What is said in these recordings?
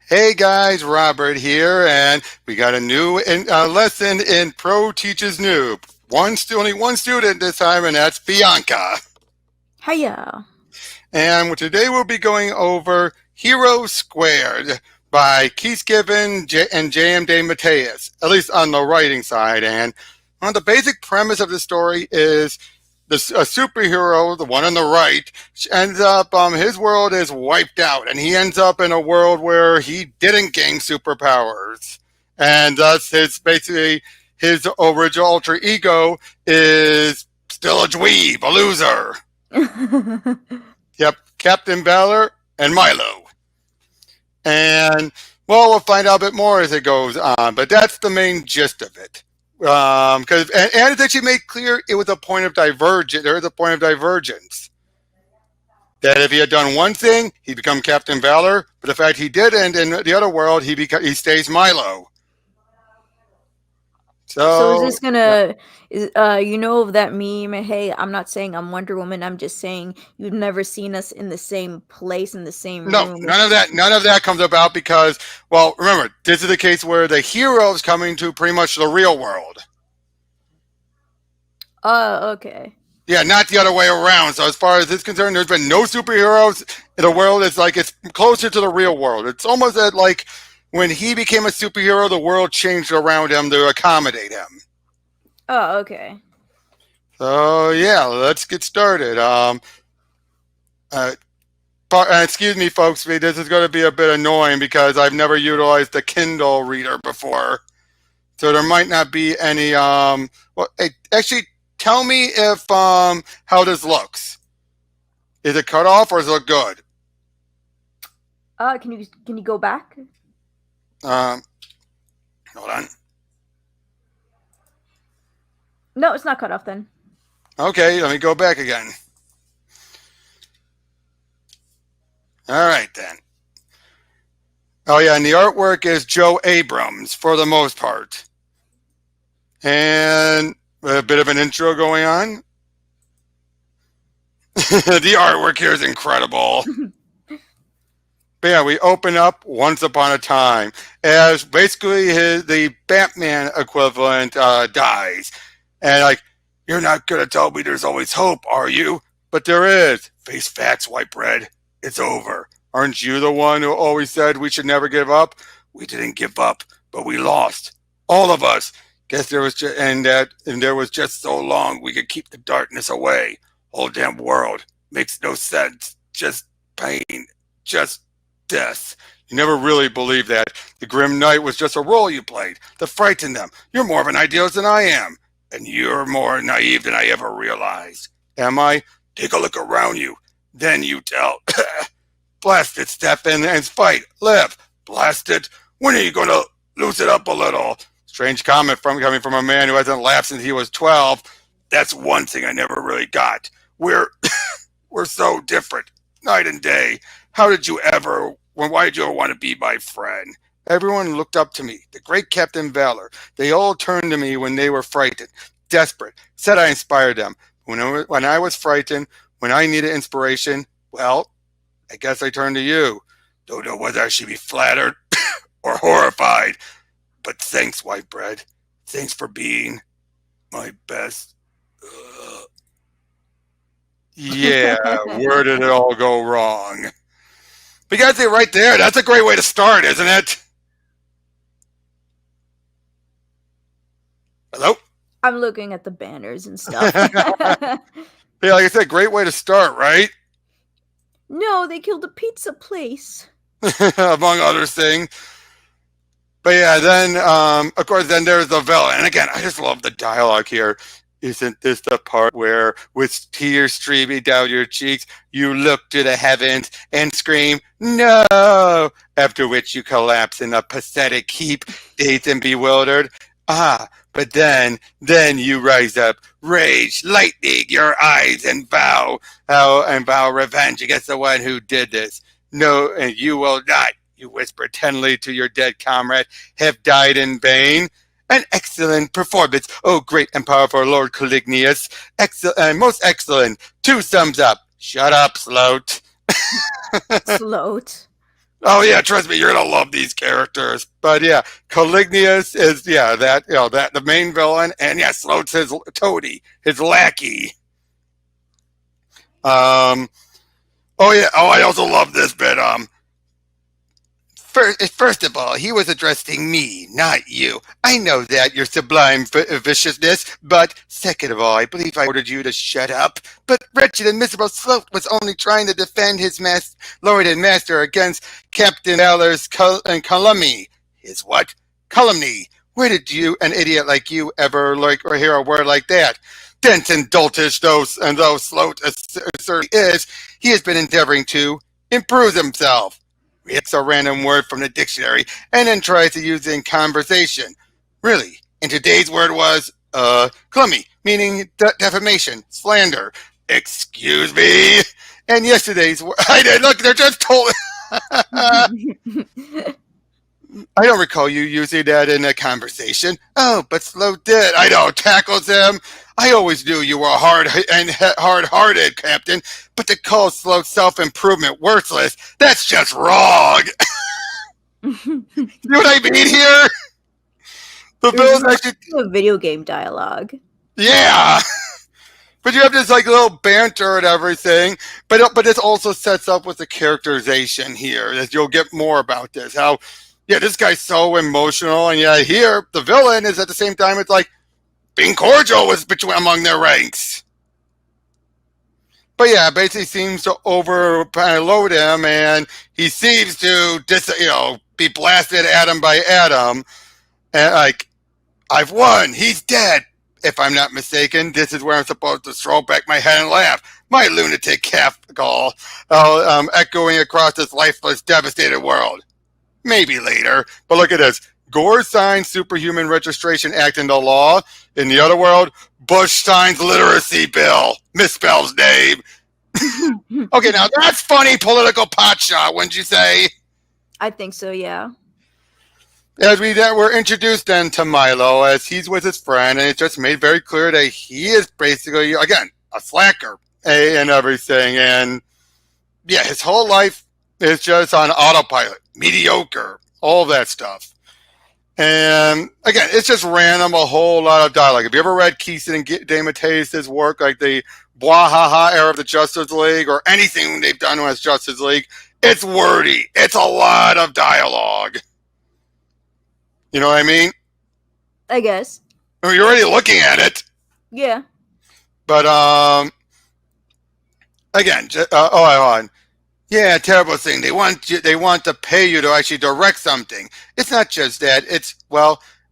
Hey guys, Robert here, and we got a new lesson in Pro Teaches Noob. Only one student this time, and that's Bianca. Hiya. And today we'll be going over Hero Squared by Keith Giffen and J.M. De Mateus, at least on the writing side. And the basic premise of the story is a superhero, the one on the right, ends up, his world is wiped out, and he ends up in a world where he didn't gain superpowers. And thus, it's basically his original alter ego is still a dweeb, a loser. Yep, Captain Valor and Milo. And, well, we'll find out a bit more as it goes on, but that's the main gist of it. Because and it's actually made clear it was a point of divergence. There is a point of divergence. That if he had done one thing, he'd become Captain Valor. But the fact he didn't in the other world, he stays Milo. So is So this gonna of that meme? Hey, I'm not saying I'm Wonder Woman. I'm just saying you've never seen us in the same place in the same no, room. none of that. None of that comes about because, well, remember, this is the case where the hero's coming to pretty much the real world. Okay. Yeah, not the other way around. So as far as this is concerned, there's been no superheroes in the world. It's like it's closer to the real world. It's almost like when he became a superhero, the world changed around him to accommodate him. Oh, okay. So yeah, let's get started. Uh, excuse me, folks. This is going to be a bit annoying because I've never utilized the Kindle reader before, so there might not be any. Well, actually, tell me if how this looks. Is it cut off or does it look good? Can you go back? Um, hold on. No, it's not cut off then. Okay, let me go back again. All right then. Oh yeah, and the artwork is Joe Abrams for the most part, and a bit of an intro going on. The artwork here is incredible. But yeah, we open up Once Upon a Time as basically the Batman equivalent dies. And like, you're not going to tell me there's always hope, are you? But there is. Face facts, white bread. It's over. Aren't you the one who always said we should never give up? We didn't give up, but we lost. All of us. Guess there was and there was just so long we could keep the darkness away. Whole damn world makes no sense. Just pain. Just death. You never really believed that. The Grim Knight was just a role you played to frighten them. You're more of an idealist than I am. And you're more naive than I ever realized. Am I? Take a look around you. Then you tell. Blast it, step in and fight. Live. Blast it. When are you going to loosen up a little? Strange comment coming from a man who hasn't laughed since he was 12. That's one thing I never really got. We're so different. Night and day. Why did you ever want to be my friend? Everyone looked up to me, the great Captain Valor. They all turned to me when they were frightened, desperate, said I inspired them. When I was frightened, when I needed inspiration, well, I guess I turned to you. Don't know whether I should be flattered or horrified. But thanks, white bread. Thanks for being my best. Yeah, where did it all go wrong? But you guys see right there, that's a great way to start, isn't it? Hello? I'm looking at the banners and stuff. Yeah, like I said, great way to start, right? No, they killed a pizza place. Among other things. But yeah, then, of course, then there's the villain. And again, I just love the dialogue here. Isn't this the part where, with tears streaming down your cheeks, you look to the heavens and scream, no! After which you collapse in a pathetic heap, dazed and bewildered. But then you rise up, rage, lightning your eyes, and vow revenge against the one who did this. No, and you will not, you whisper tenderly to your dead comrade, have died in vain. An excellent performance, oh great and powerful Lord Caliginous. Most excellent. 2 thumbs up. Shut up, Sloat. Sloat. Oh yeah, trust me, you're gonna love these characters. But yeah, Caliginous is that the main villain, and yeah, Sloat's his toady, his lackey. Um. Oh yeah. Oh, I also love this bit. First of all, he was addressing me, not you. I know that, your sublime viciousness, but second of all, I believe I ordered you to shut up. But wretched and miserable Sloat was only trying to defend his lord and master against Captain Valor's calumny. His what? Calumny. Where did you, an idiot like you, ever or hear a word like that? Dense and doltish though Sloat certainly is, he has been endeavoring to improve himself. It's a random word from the dictionary and then tries to use it in conversation. Really, and today's word was clummy, meaning defamation, slander. Excuse me. And yesterday's word, I did look. They're just told. I don't recall you using that in a conversation. Oh, but Slow did. I know, tackles him. I always knew you were hard-hearted, Captain, but to call Slow self-improvement worthless, that's just wrong. You know what I mean here? The Bill's actually a video game dialogue. Yeah. But you have this like little banter and everything, but this also sets up with the characterization here. As you'll get more about this, how this guy's so emotional, and here the villain is at the same time. It's like being cordial was among their ranks. But yeah, basically seems to overload him, and he seems to be blasted atom by atom, and like I've won, he's dead. If I'm not mistaken, this is where I'm supposed to throw back my head and laugh. My lunatic cackle, echoing across this lifeless, devastated world. Maybe later, but look at this. Gore signs Superhuman Registration Act into law. In the other world, Bush signs literacy bill. Misspells name. Okay, now that's funny political potshot, wouldn't you say? I think so, yeah. As we're introduced then to Milo as he's with his friend, and it's just made very clear that he is basically, again, a slacker and everything. And yeah, his whole life is just on autopilot, mediocre, all that stuff. And again, it's just random, a whole lot of dialogue. Have you ever read Keeson and DeMatteis' work, like the Bwahaha era of the Justice League, or anything they've done as Justice League? It's wordy. It's a lot of dialogue. You know what I mean? I guess. I mean, you're already looking at it. Yeah. But, again, yeah, terrible thing. They want to pay you to actually direct something. It's not just that.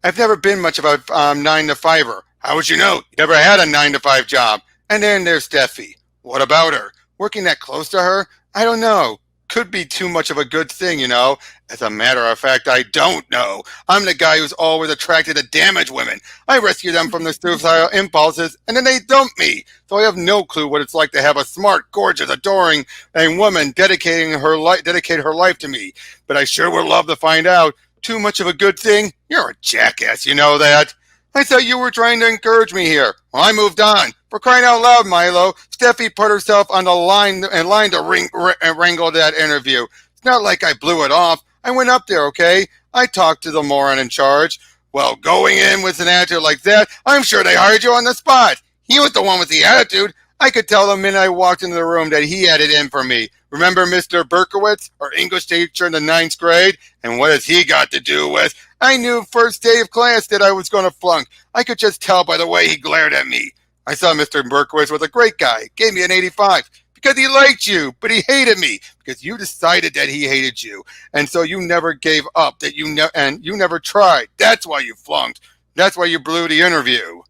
I've never been much of a 9-to-5er. How would you know? You never had a 9-to-5 job. And then there's Stephie. What about her? Working that close to her? I don't know. Could be too much of a good thing, you know. As a matter of fact, I don't know. I'm the guy who's always attracted to damaged women. I rescue them from their suicidal impulses, and then they dump me. So I have no clue what it's like to have a smart, gorgeous, adoring woman dedicate her life to me. But I sure would love to find out. Too much of a good thing? You're a jackass, you know that. I thought you were trying to encourage me here. Well, I moved on. For crying out loud, Milo, Stephie put herself on the line to wrangle that interview. It's not like I blew it off. I went up there, okay? I talked to the moron in charge. Well, going in with an attitude like that, I'm sure they hired you on the spot. He was the one with the attitude. I could tell the minute I walked into the room that he had it in for me. Remember Mr. Berkowitz, our English teacher in the 9th grade? And what has he got to do with? I knew first day of class that I was going to flunk. I could just tell by the way he glared at me. I saw Mr. Berkowitz was a great guy. Gave me an 85 because he liked you, but he hated me because you decided that he hated you. And so you never gave up, and you never tried. That's why you flunked. That's why you blew the interview.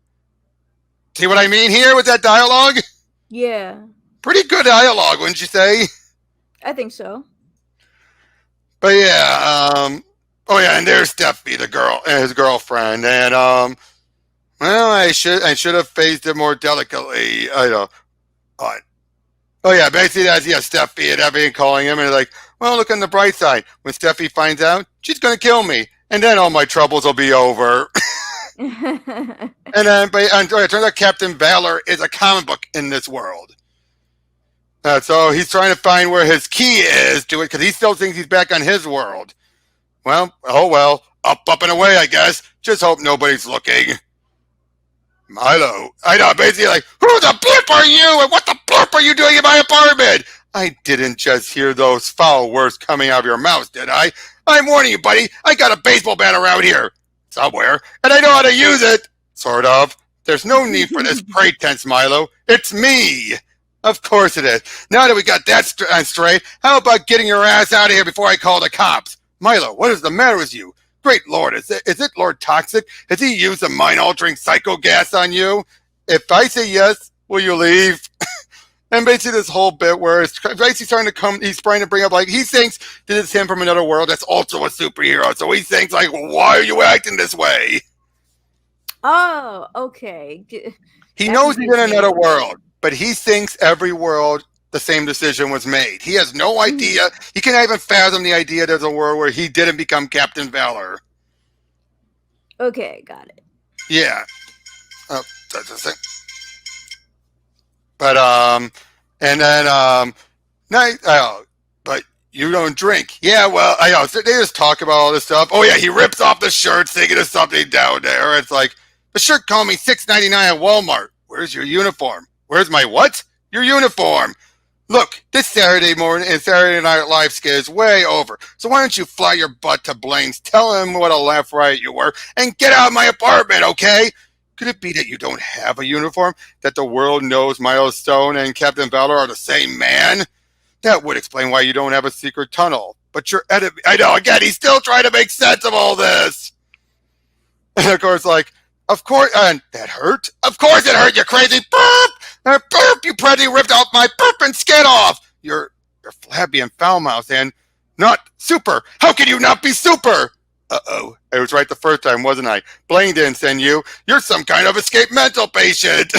See what I mean here with that dialogue? Yeah. Pretty good dialogue, wouldn't you say? I think so. But yeah, and there's Stephie, his girlfriend, and I should have phased it more delicately. I know. Basically that's Stephie and everything calling him, and like, well, look on the bright side. When Stephie finds out, she's gonna kill me, and then all my troubles will be over. And then, it turns out Captain Valor is a comic book in this world. So he's trying to find where his key is to it because he still thinks he's back on his world. Well, oh well. Up and away, I guess. Just hope nobody's looking. Milo. I know, basically like, who the blip are you and what the blip are you doing in my apartment? I didn't just hear those foul words coming out of your mouth, did I? I'm warning you, buddy. I got a baseball bat around here. Somewhere. And I know how to use it. Sort of. There's no need for this pretense, Milo. It's me. Of course it is. Now that we got that straight, how about getting your ass out of here before I call the cops? Milo, what is the matter with you? Great Lord, is it Lord Toxic? Has he used a mind-altering psycho gas on you? If I say yes, will you leave? And basically this whole bit where it's basically starting to come, he's trying to bring up, like, he thinks that it's him from another world that's also a superhero. So he thinks, like, why are you acting this way? Oh, okay. He knows he's in another world, but he thinks every world the same decision was made. He has no idea. He can't even fathom the idea there's a world where he didn't become Captain Valor. Okay, got it. Yeah. Oh, that's the thing. But, and then, but you don't drink. Yeah, well, I know. So they just talk about all this stuff. Oh, yeah, he rips off the shirt thinking of something down there. It's like, the shirt cost me $6.99 at Walmart. Where's your uniform? Where's my what? Your uniform. Look, this Saturday morning and Saturday Night Live skit is way over. So why don't you fly your butt to Blaine's, tell him what a left right you were, and get out of my apartment, okay? Could it be that you don't have a uniform? That the world knows Milo Stone and Captain Valor are the same man? That would explain why you don't have a secret tunnel. But your enemy... I know, again, he's still trying to make sense of all this. And of course, like, of course... And that hurt? Of course it hurt, you crazy burp! Burp, you pretty ripped out my burp and skin off! You're flabby and foul-mouthed and not super. How can you not be super? Uh-oh. I was right the first time, wasn't I? Blaine didn't send you. You're some kind of escaped mental patient.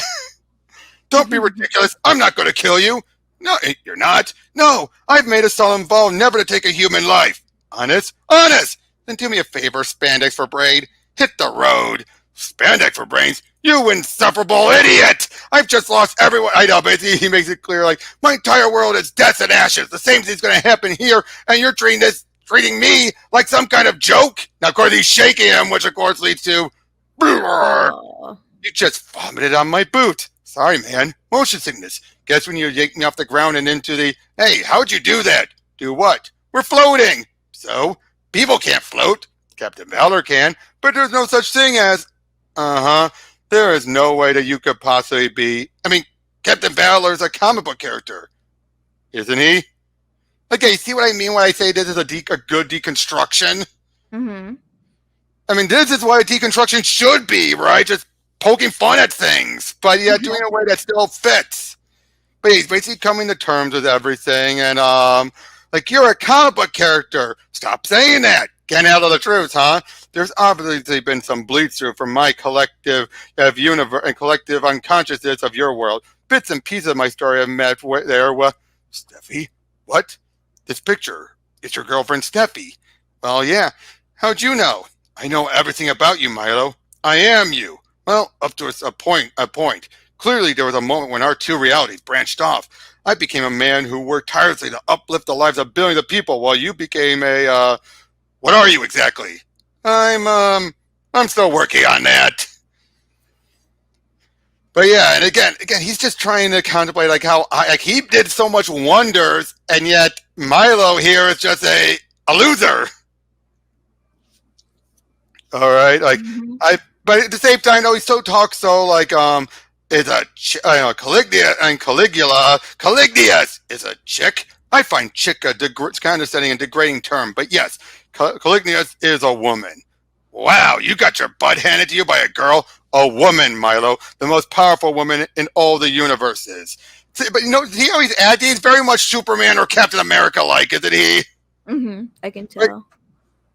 Don't be ridiculous. I'm not going to kill you. No, you're not. No, I've made a solemn vow never to take a human life. Honest? Honest! Then do me a favor, Spandex for Braid. Hit the road. Spandex for brains? You insufferable idiot! I've just lost everyone. I know, but he makes it clear, like, my entire world is death and ashes. The same thing's going to happen here, and you're treating me like some kind of joke? Now, of course, he's shaking him, which, of course, leads to... Oh. You just vomited on my boot. Sorry, man. Motion sickness. Guess when you yank me off the ground and into the... Hey, how'd you do that? Do what? We're floating. So? People can't float. Captain Valor can, but there's no such thing as... Uh-huh. There is no way that you could possibly be... I mean, Captain Valor is a comic book character. Isn't he? Okay, see what I mean when I say this is a good deconstruction? Mm-hmm. I mean, this is what a deconstruction should be, right? Just poking fun at things, but yet doing it in a way that still fits. But he's basically coming to terms with everything, and, like, you're a comic book character. Stop saying that. Can't handle the truth, huh? There's obviously been some bleed through from my collective universe and collective unconsciousness of your world. Bits and pieces of my story I've met there. Stephie? What? This picture. It's your girlfriend, Stephie. Well, yeah. How'd you know? I know everything about you, Milo. I am you. Well, up to a point. Clearly, there was a moment when our two realities branched off. I became a man who worked tirelessly to uplift the lives of billions of people, while you became a, what are you exactly? I'm still working on that. But yeah, and again, he's just trying to contemplate like how he did so much wonders, and yet Milo here is just a loser. All right, like but at the same time, though, he still talks so like is a Caliginous is a chick. I find chick a condescending and degrading term, but yes, Caliginous is a woman. Wow, you got your butt handed to you by a girl? A woman, Milo, the most powerful woman in all the universes. But you know, he always adds, he's very much Superman or Captain America-like, isn't he? Mm-hmm, I can tell.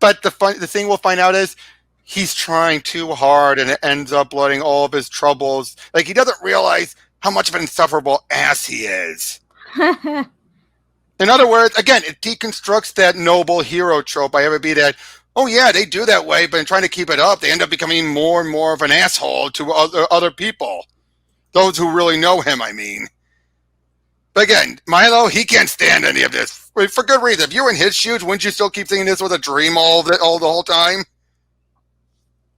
But the thing we'll find out is he's trying too hard, and it ends up letting all of his troubles. Like, he doesn't realize how much of an insufferable ass he is. In other words, again, it deconstructs that noble hero trope by having it be that, oh yeah, they do that way, but in trying to keep it up, they end up becoming more and more of an asshole to other people. Those who really know him, I mean. But again, Milo, he can't stand any of this for good reason. If you were in his shoes, wouldn't you still keep thinking this was a dream all the whole time?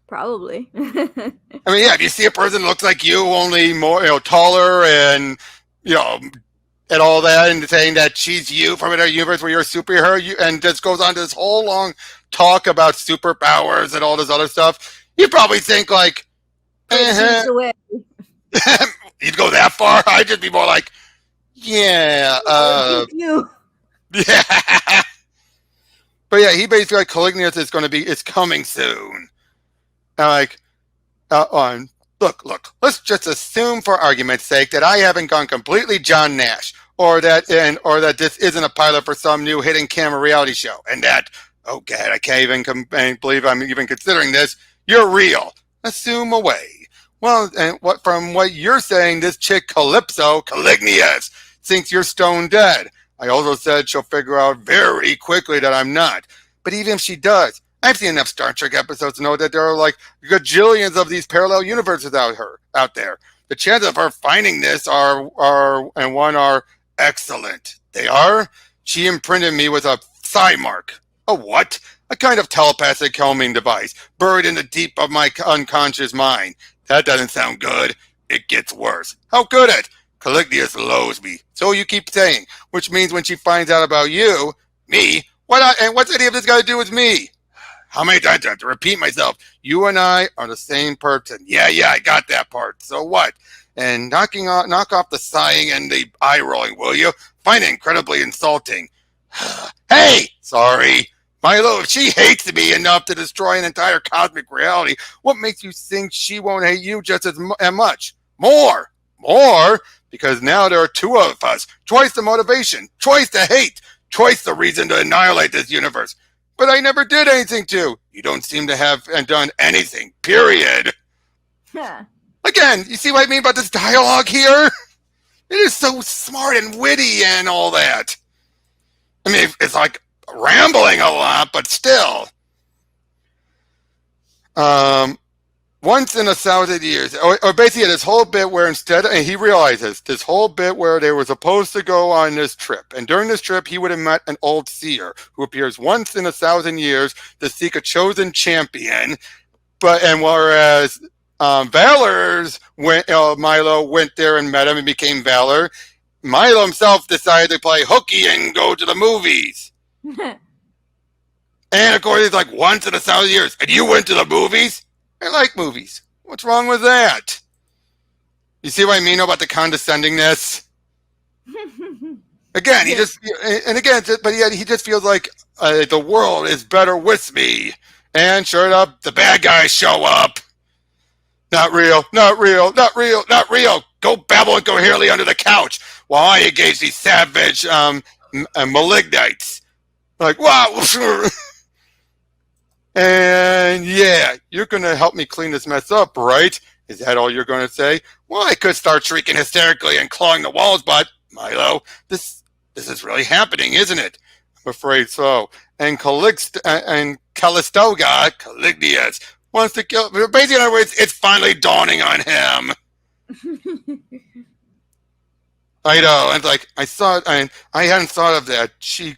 Probably. I mean, yeah, if you see a person that looks like you, only more, taller and, and all that, and saying that she's you from another universe where you're a superhero, and just goes on to this whole long talk about superpowers and all this other stuff, you probably think like, away. You'd go that far? I'd just be more like, yeah, you. yeah. But yeah, he basically like Caliginous is it's coming soon. And like, look, let's just assume for argument's sake that I haven't gone completely John Nash, or that this isn't a pilot for some new hidden camera reality show, and that, oh God, I can't even believe I'm even considering this. You're real. Assume away. Well, and from what you're saying, this chick Caliginous, thinks you're stone dead. I also said she'll figure out very quickly that I'm not. But even if she does, I've seen enough Star Trek episodes to know that there are like gajillions of these parallel universes out there. The chances of her finding this are excellent. They are. She imprinted me with a psi mark. A what? A kind of telepathic homing device buried in the deep of my unconscious mind. That doesn't sound good. It gets worse. How could it? Caliginous loathes me. So you keep saying, which means when she finds out about you, me, what's any of this got to do with me? How many times do I have to repeat myself? You and I are the same person. Yeah, I got that part. So what? And knock off the sighing and the eye rolling, will you? Find it incredibly insulting. Hey, sorry. Milo, if she hates me enough to destroy an entire cosmic reality, what makes you think she won't hate you just as much? More? Because now there are two of us. Twice the motivation. Twice the hate. Twice the reason to annihilate this universe. But I never did anything to. You don't seem to have done anything, period. Yeah. Again, you see what I mean about this dialogue here? It is so smart and witty and all that. I mean, it's like rambling a lot, but still. Once in 1,000 years, or basically this whole bit where and he realizes this whole bit where they were supposed to go on this trip. And during this trip, he would have met an old seer who appears once in 1,000 years to seek a chosen champion. Whereas Milo went there and met him and became Valor, Milo himself decided to play hooky and go to the movies. And of course, it's like once in 1,000 years. And you went to the movies? I like movies. What's wrong with that? You see what I mean about the condescendingness? Again, he just feels like the world is better with me. And sure enough, the bad guys show up. Not real. Go babble incoherently under the couch while I engage these savage malignites. Like, wow. And yeah, you're going to help me clean this mess up, right? Is that all you're going to say? Well, I could start shrieking hysterically and clawing the walls, but Milo, this is really happening, isn't it? I'm afraid so. And Caliginous, wants to kill. Basically, in other words, it's finally dawning on him. I know. And like I hadn't thought of that. She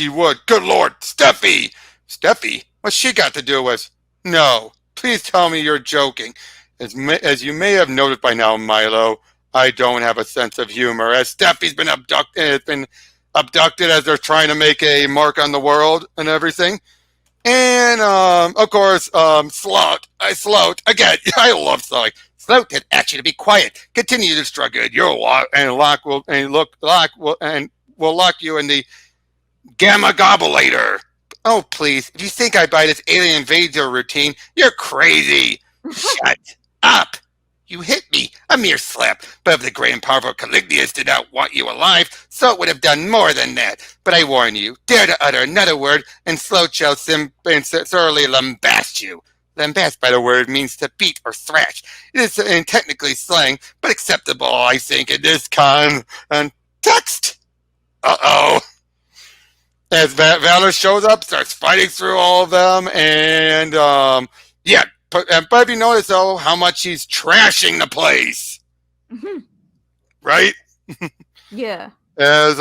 would. Good Lord, Stephie. What's she got to do with? No, please tell me you're joking. As you may have noted by now, Milo, I don't have a sense of humor. As Stephie's been abducted as they're trying to make a mark on the world and everything. And of course, Slout. Again, I love Slout. Slout had asked you to be quiet. Continue to struggle. Locke will lock you in the Gamma Gobulator. Oh, please. If you think I buy this alien invader routine, you're crazy. Shut up. You hit me. A mere slap. But if the great and powerful Caliginous did not want you alive, so it would have done more than that. But I warn you, dare to utter another word, and Sloat shall thoroughly lambast you. Lambast, by the word, means to beat or thrash. It is technically slang, but acceptable, I think, in this context. Uh-oh. As Valor shows up, starts fighting through all of them, and but have you noticed though how much he's trashing the place, right? Yeah. As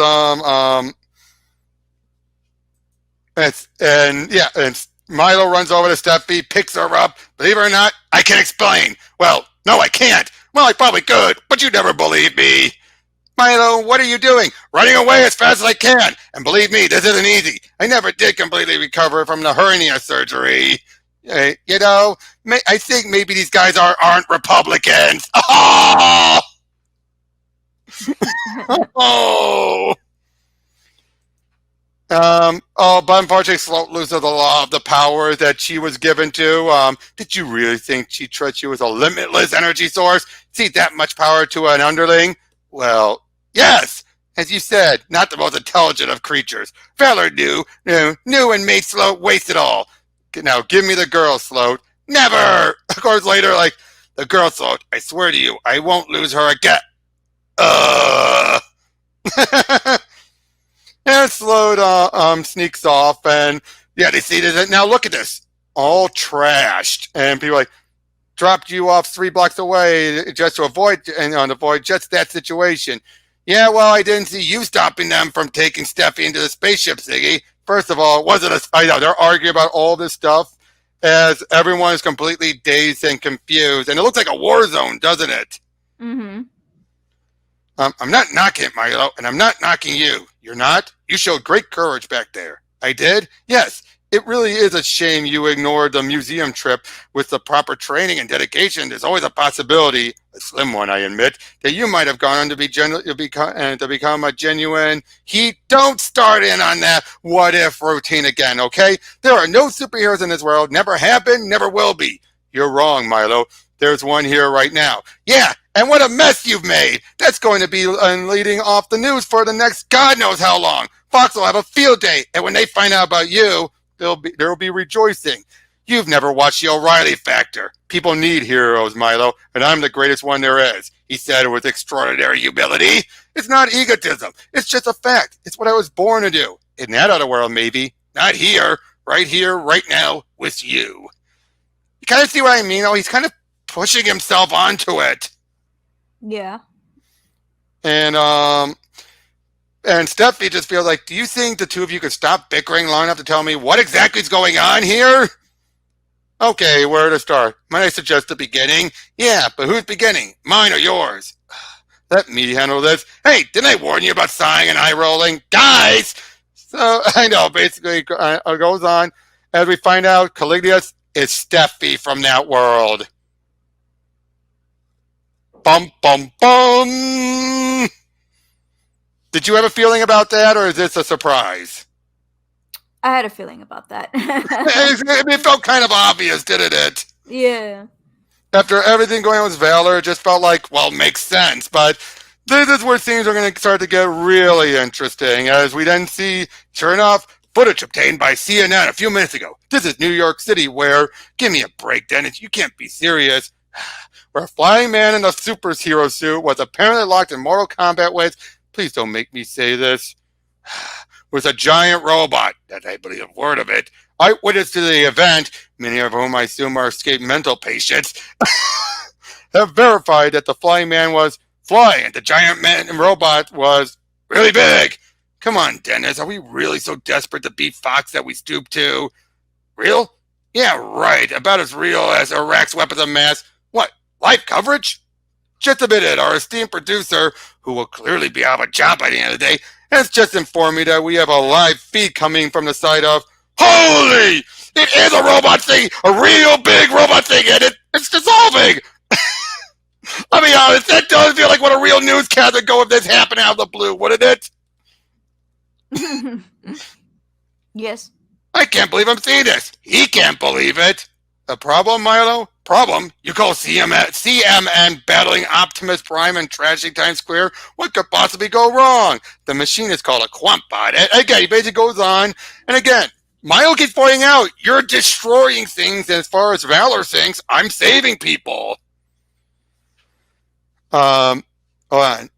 and Milo runs over to Stephie, picks her up. Believe it or not, I can explain. Well, no, I can't. Well, I probably could, but you never believe me. Milo, what are you doing? Running away as fast as I can. And believe me, this isn't easy. I never did completely recover from the hernia surgery. You know, I think maybe these guys aren't Republicans. Oh! Oh! But unfortunately, Sloat loses the law of the power that she was given to. Did you really think she trusts you with a limitless energy source? See that much power to an underling? Well, yes! As you said, not the most intelligent of creatures. Valor knew and made Sloat waste it all. Now, give me the girl, Sloat. Never! Of course, later, like, the girl, Sloat, I swear to you, I won't lose her again. And Sloat sneaks off, and yeah, they see this. Now look at this, all trashed, and people like dropped you off 3 blocks away just to avoid just that situation. Yeah, well, I didn't see you stopping them from taking Stephie into the spaceship, Ziggy. First of all, it wasn't I know they're arguing about all this stuff as everyone is completely dazed and confused, and it looks like a war zone, doesn't it? Mm-hmm. I'm not knocking it, Milo, and I'm not knocking you. You're not? You showed great courage back there. I did? Yes. It really is a shame you ignored the museum trip. With the proper training and dedication, there's always a possibility, a slim one, I admit, that you might have gone on to become a genuine Don't start in on that what-if routine again, okay? There are no superheroes in this world. Never have been, never will be. You're wrong, Milo. There's one here right now. Yeah, and what a mess you've made. That's going to be leading off the news for the next God knows how long. Fox will have a field day, and when they find out about you, there'll be rejoicing. You've never watched the O'Reilly Factor. People need heroes, Milo, and I'm the greatest one there is, he said with extraordinary humility. It's not egotism. It's just a fact. It's what I was born to do. In that other world, maybe. Not here, right now, with you. You kind of see what I mean? Oh, he's kind of pushing himself onto it. Yeah. And Stephie just feels like, do you think the two of you could stop bickering long enough to tell me what exactly is going on here? Okay, where to start? Might I suggest the beginning? Yeah, but who's beginning? Mine or yours? Let me handle this. Hey, didn't I warn you about sighing and eye rolling? Guys! So, I know, basically, it goes on. As we find out, Caliginous is Stephie from that world. Bum, bum, bum! Did you have a feeling about that, or is this a surprise? I had a feeling about that. It felt kind of obvious, didn't it? Yeah. After everything going on with Valor, it just felt like, well, makes sense. But this is where things are going to start to get really interesting, as we then see, sure enough, footage obtained by CNN a few minutes ago. This is New York City, where, give me a break, Dennis, you can't be serious. Where a flying man in a superhero suit was apparently locked in mortal combat with, please don't make me say this, with a giant robot, that I believe a word of it. Eyewitnesses to the event, many of whom I assume are escaped mental patients, have verified that the flying man was flying and the giant man and robot was really big. Come on, Dennis, are we really so desperate to beat Fox that we stoop to? Real? Yeah, right, about as real as Iraq's weapons of mass. What, live coverage? Just a minute, our esteemed producer, who will clearly be out of a job by the end of the day, has just informed me that we have a live feed coming from the site of Holy! It is a robot thing! A real big robot thing, and it's dissolving! I'll be honest, that does feel like what a real newscast would go if this happened out of the blue, wouldn't it? Yes. I can't believe I'm seeing this. He can't believe it. The problem, Milo? Problem? You call CMN battling Optimus Prime and trashing Times Square? What could possibly go wrong? The machine is called a quant bot. Again, he basically goes on, and again, Milo keeps pointing out, you're destroying things, and as far as Valor thinks, I'm saving people. Hold on.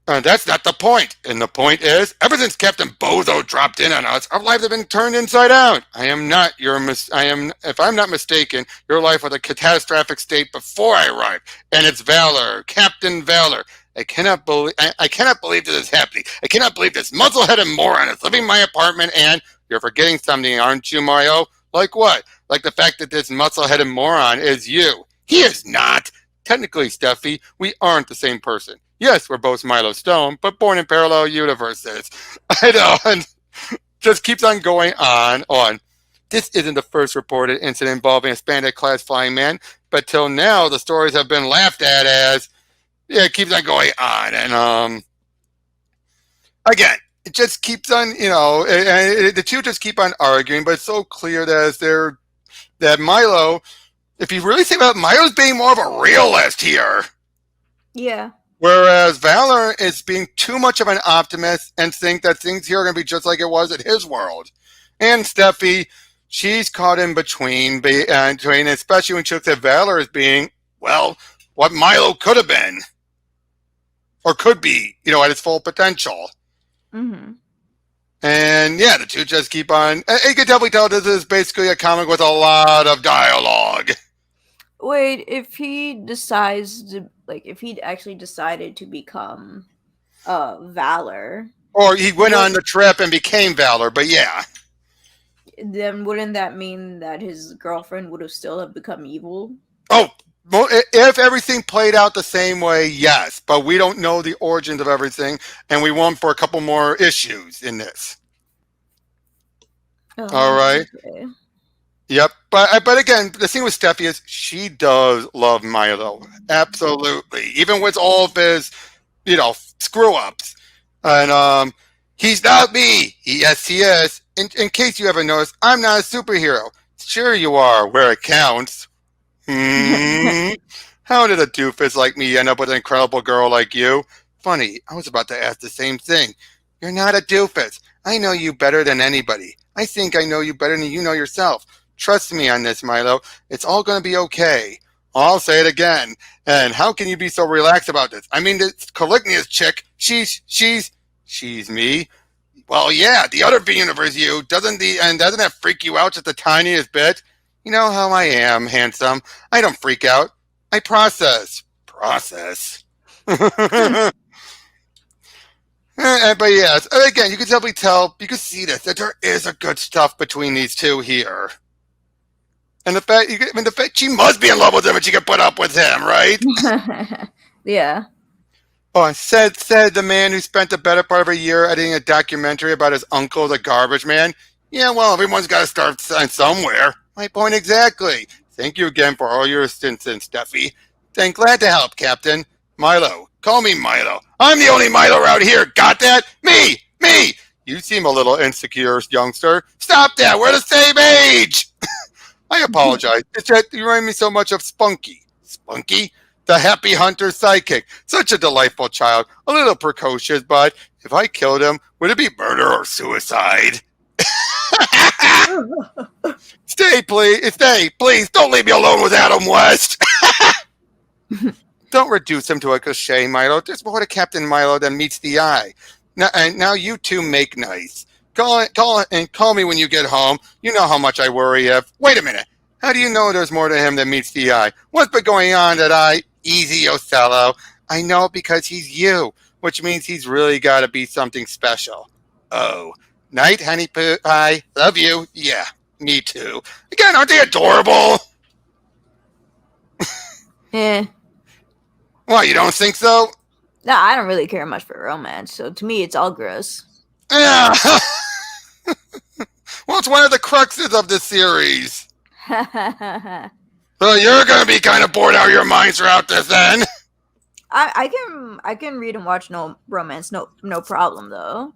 That's not the point. And the point is, ever since Captain Bozo dropped in on us, our lives have been turned inside out. If I'm not mistaken, your life was a catastrophic state before I arrived. And it's Valor, Captain Valor. I cannot believe this is happening. I cannot believe this muscle-headed moron is living in my apartment and you're forgetting something, aren't you, Mario? Like what? Like the fact that this muscle-headed moron is you. He is not. Technically, Stephie, we aren't the same person. Yes, we're both Milo Stone, but born in parallel universes. I know, and just keeps on going on. This isn't the first reported incident involving a spandex-clad flying man, but till now, the stories have been laughed at as, yeah, it keeps on going on. And, again, it just keeps on, the two just keep on arguing, but it's so clear that Milo, if you really think about it, Milo's being more of a realist here. Yeah. Whereas Valor is being too much of an optimist and think that things here are going to be just like it was in his world. And Stephie, she's caught in between, especially when she looks at Valor as being, well, what Milo could have been. Or could be, at its full potential. Mm-hmm. And yeah, the two just keep on. You can definitely tell this is basically a comic with a lot of dialogue. Wait, if he decides to, if he'd actually decided to become Valor, or he went on the trip and became Valor, but yeah, then wouldn't that mean that his girlfriend would have still have become evil? Oh, if everything played out the same way, yes, but we don't know the origins of everything, and we want for a couple more issues in this. All right. Okay. Yep, but again, the thing with Stephie is she does love Milo, absolutely, even with all of his, screw ups, and he's not me. Yes, he is. In case you haven't noticed, I'm not a superhero. Sure, you are, where it counts. How did a doofus like me end up with an incredible girl like you? Funny, I was about to ask the same thing. You're not a doofus. I know you better than anybody. I think I know you better than you know yourself. Trust me on this, Milo. It's all going to be okay. I'll say it again. And how can you be so relaxed about this? I mean, this Caliginous chick, she's me. Well, yeah, the other universe you, doesn't that freak you out just the tiniest bit? You know how I am, handsome. I don't freak out. I process. But yes, again, you can definitely tell, you can see this, that there is a good stuff between these two here. And the fact she must be in love with him and she can put up with him, right? Yeah. Oh, said the man who spent the better part of a year editing a documentary about his uncle, the garbage man. Yeah, well, everyone's got to start somewhere. My point exactly. Thank you again for all your assistance, Stephie. And glad to help, Captain. Milo. Call me Milo. I'm the only Milo out here. Got that? Me! You seem a little insecure, youngster. Stop that. We're the same age. I apologize. You remind me so much of Spunky. Spunky? The happy hunter sidekick. Such a delightful child. A little precocious, but if I killed him, would it be murder or suicide? Stay, please. Don't leave me alone with Adam West. Don't reduce him to a cliche, Milo. There's more to Captain Milo than meets the eye. Now you two make nice. Call me when you get home. You know how much I worry if... Wait a minute. How do you know there's more to him than meets the eye? What's been going on Easy, Othello. I know because he's you, which means he's really got to be something special. Oh. Night, honey pie. Love you. Yeah, me too. Again, aren't they adorable? Yeah. What, you don't think so? No, I don't really care much for romance, so to me it's all gross. Yeah. Well, it's one of the cruxes of the series. So you're going to be kind of bored out of your minds throughout this then. I can read and watch no romance, no problem though.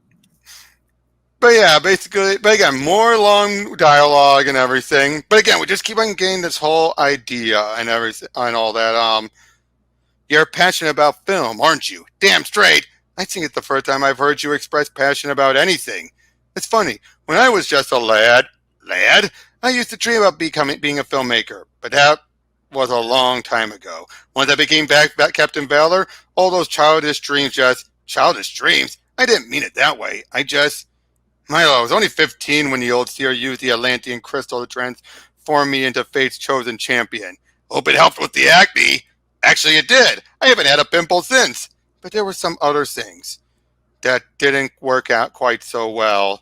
But yeah, basically, again, more long dialogue and everything. But again, we just keep on getting this whole idea and everything and all that. You're passionate about film, aren't you? Damn straight. I think it's the first time I've heard you express passion about anything. It's funny. When I was just a lad, I used to dream about being a filmmaker, but that was a long time ago. Once I became back Captain Valor, all those childish dreams. I didn't mean it that way. Milo, I was only 15 when the old seer used the Atlantean crystal to transform me into fate's chosen champion. Hope it helped with the acne. Actually, it did. I haven't had a pimple since. but there were some other things that didn't work out quite so well.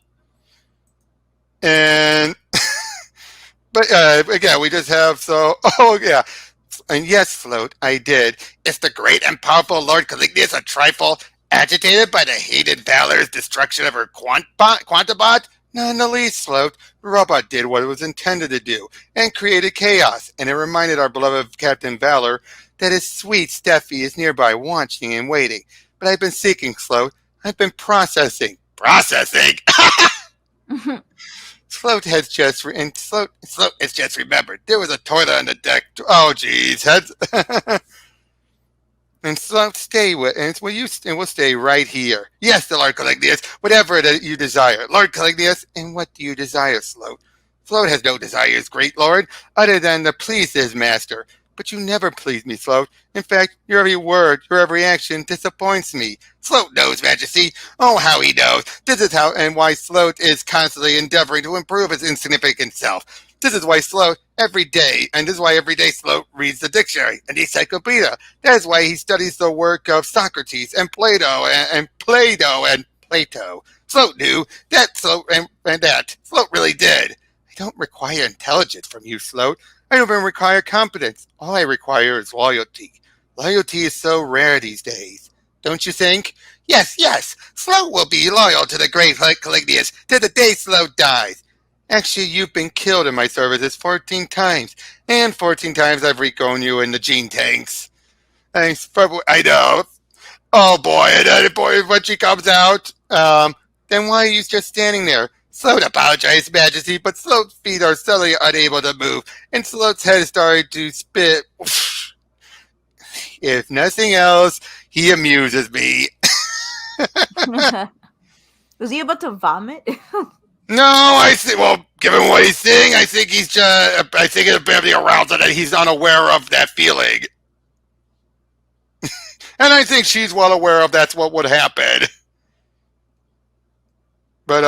And but again, we just have so. Oh yeah, and yes, Float, I did. Is the great and powerful Lord Caliginous a trifle agitated by the hated Valor's destruction of her Quantabot? Not in the least, Float. The robot did what it was intended to do and created chaos, and it reminded our beloved Captain Valor that his sweet Stephie is nearby watching and waiting. But I've been seeking, Float. I've been processing. Processing? Float has just Float has just remembered there was a toilet on the deck. Oh, geez, heads. And Float, stay with, and we'll stay right here. Yes, the Lord Caliginous, whatever that you desire, Lord Caliginous. And what do you desire, Float? Float has no desires, great Lord, other than to please his master. But you never please me, Float. In fact, your every word, your every action disappoints me. Float knows, Majesty. Oh, how he knows. This is how and why Float is constantly endeavoring to improve his insignificant self. This is why Float every day, and this is why every day Float reads the dictionary and the encyclopedia. That is why he studies the work of Socrates and Plato and Plato. Float knew that Float and that Float really did. I don't require intelligence from you, Float. I don't even require competence. All I require is loyalty. Loyalty is so rare these days. Don't you think? Yes. Float will be loyal to the great Caliginous to the day Float dies. Actually, you've been killed in my services 14 times. And 14 times I've recowned you in the gene tanks. I know. Oh boy, and then boy, when she comes out, then why are you just standing there? Float apologized, Majesty, but Float's feet are suddenly unable to move, and Float's head started to spit. If nothing else, he amuses me. Was he about to vomit? No, I think. Well, given what he's saying, I think he's just. I think it's a bit of the arousal that he's unaware of that feeling, and I think she's well aware of that's what would happen. But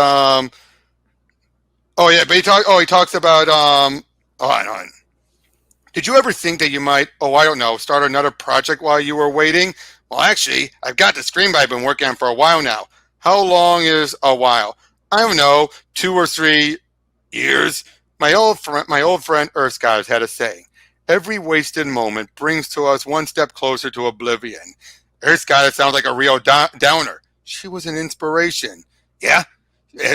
oh yeah, but he talks about on. Did you ever think that you might, I don't know, start another project while you were waiting? Well, actually, I've got the screenplay I've been working on for a while now. How long is a while? I don't know, 2 or 3 years. My old friend Earth Goddess had a saying: every wasted moment brings to us one step closer to oblivion. Earth Goddess sounds like a real downer. She was an inspiration. Yeah,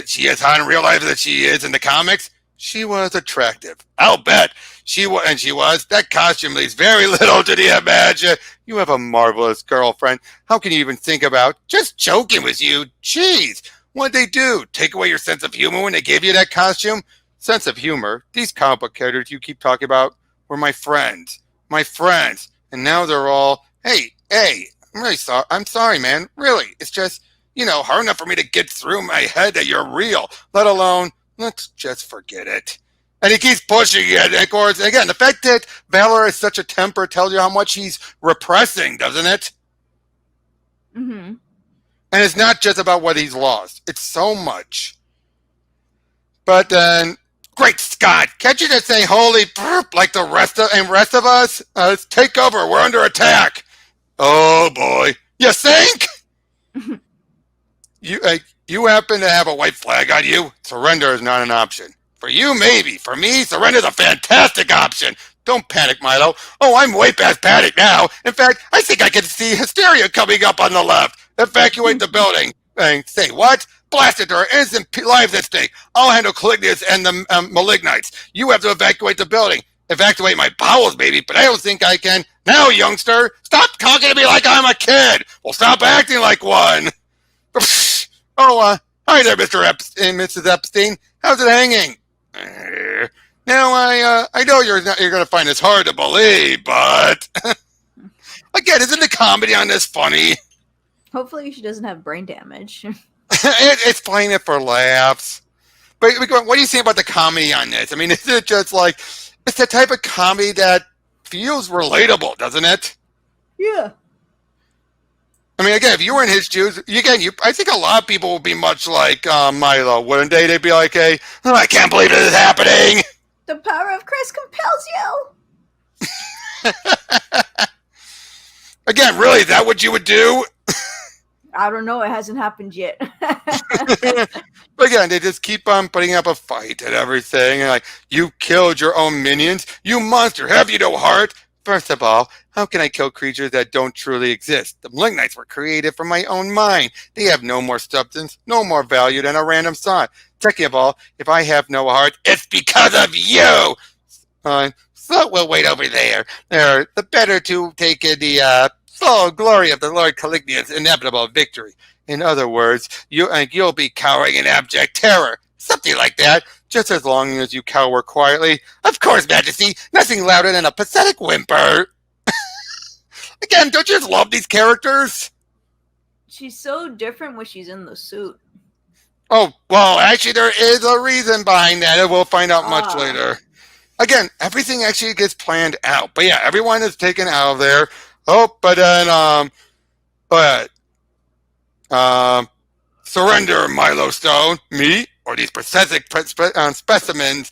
she is hot in real life that she is in the comics. She was attractive. I'll bet. She was. That costume leaves very little to the imagine. You have a marvelous girlfriend. How can you even think about just joking with you? Jeez. What'd they do? Take away your sense of humor when they gave you that costume? Sense of humor? These comic book characters you keep talking about were my friends. My friends. And now they're all, hey, I'm really sorry. I'm sorry, man. Really. It's just, hard enough for me to get through my head that you're real, let alone, let's just forget it. And he keeps pushing it. And of course, again, the fact that Valor has such a temper tells you how much he's repressing, doesn't it? Mm-hmm. And it's not just about what he's lost. It's so much. But then, great Scott, can't you just say holy burp like the rest of us? Let's take over. We're under attack. Oh boy. You think? You happen to have a white flag on you? Surrender is not an option. For you, maybe. For me, surrender is a fantastic option. Don't panic, Milo. Oh, I'm way past panic now. In fact, I think I can see hysteria coming up on the left. Evacuate the building. And say what? Blast it, there are innocent lives at stake. I'll handle Caliginous and the malignites. You have to evacuate the building. Evacuate my bowels, baby, but I don't think I can. Now, youngster, stop talking to me like I'm a kid. Well, stop acting like one. Hi there, Mr. Epstein, Mrs. Epstein. How's it hanging? Now, I know you're going to find this hard to believe, but again, isn't the comedy on this funny? Hopefully she doesn't have brain damage. It's playing it for laughs. But what do you think about the comedy on this? I mean, is it just like, it's the type of comedy that feels relatable, doesn't it? Yeah. I mean, again, if you were in his shoes, I think a lot of people would be much like Milo, wouldn't they? They'd be like, I can't believe this is happening. The power of Chris compels you. Again, really, is that what you would do? I don't know. It hasn't happened yet. Again, they just keep on putting up a fight and everything. And like, you killed your own minions? You monster, have you no heart? First of all, how can I kill creatures that don't truly exist? The Malignites were created from my own mind. They have no more substance, no more value than a random thought. Second of all, if I have no heart, it's because of you! So we'll wait over there. The better to take in the full glory of the Lord Caliginous' inevitable victory. In other words, you'll be cowering in abject terror. Something like that, just as long as you cower quietly. Of course, Majesty, nothing louder than a pathetic whimper. Again, don't you just love these characters? She's so different when she's in the suit. Oh, well, actually, there is a reason behind that, and we'll find out much later. Again, everything actually gets planned out. But yeah, everyone is taken out of there. Oh, but then, surrender, Milo Stone. Me, or these pathetic specimens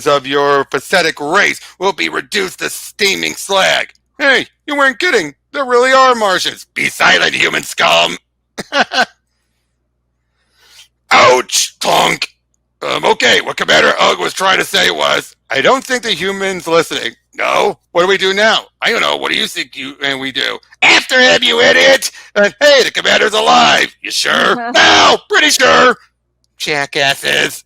of your pathetic race will be reduced to steaming slag. Hey, you weren't kidding. There really are Martians. Be silent, human scum. Ouch, Tonk. Okay, what Commander Ugg was trying to say was, I don't think the human's listening. No? What do we do now? I don't know. What do you think we do? After him, you idiot! Hey, the commander's alive! You sure? No! Pretty sure! Jackasses.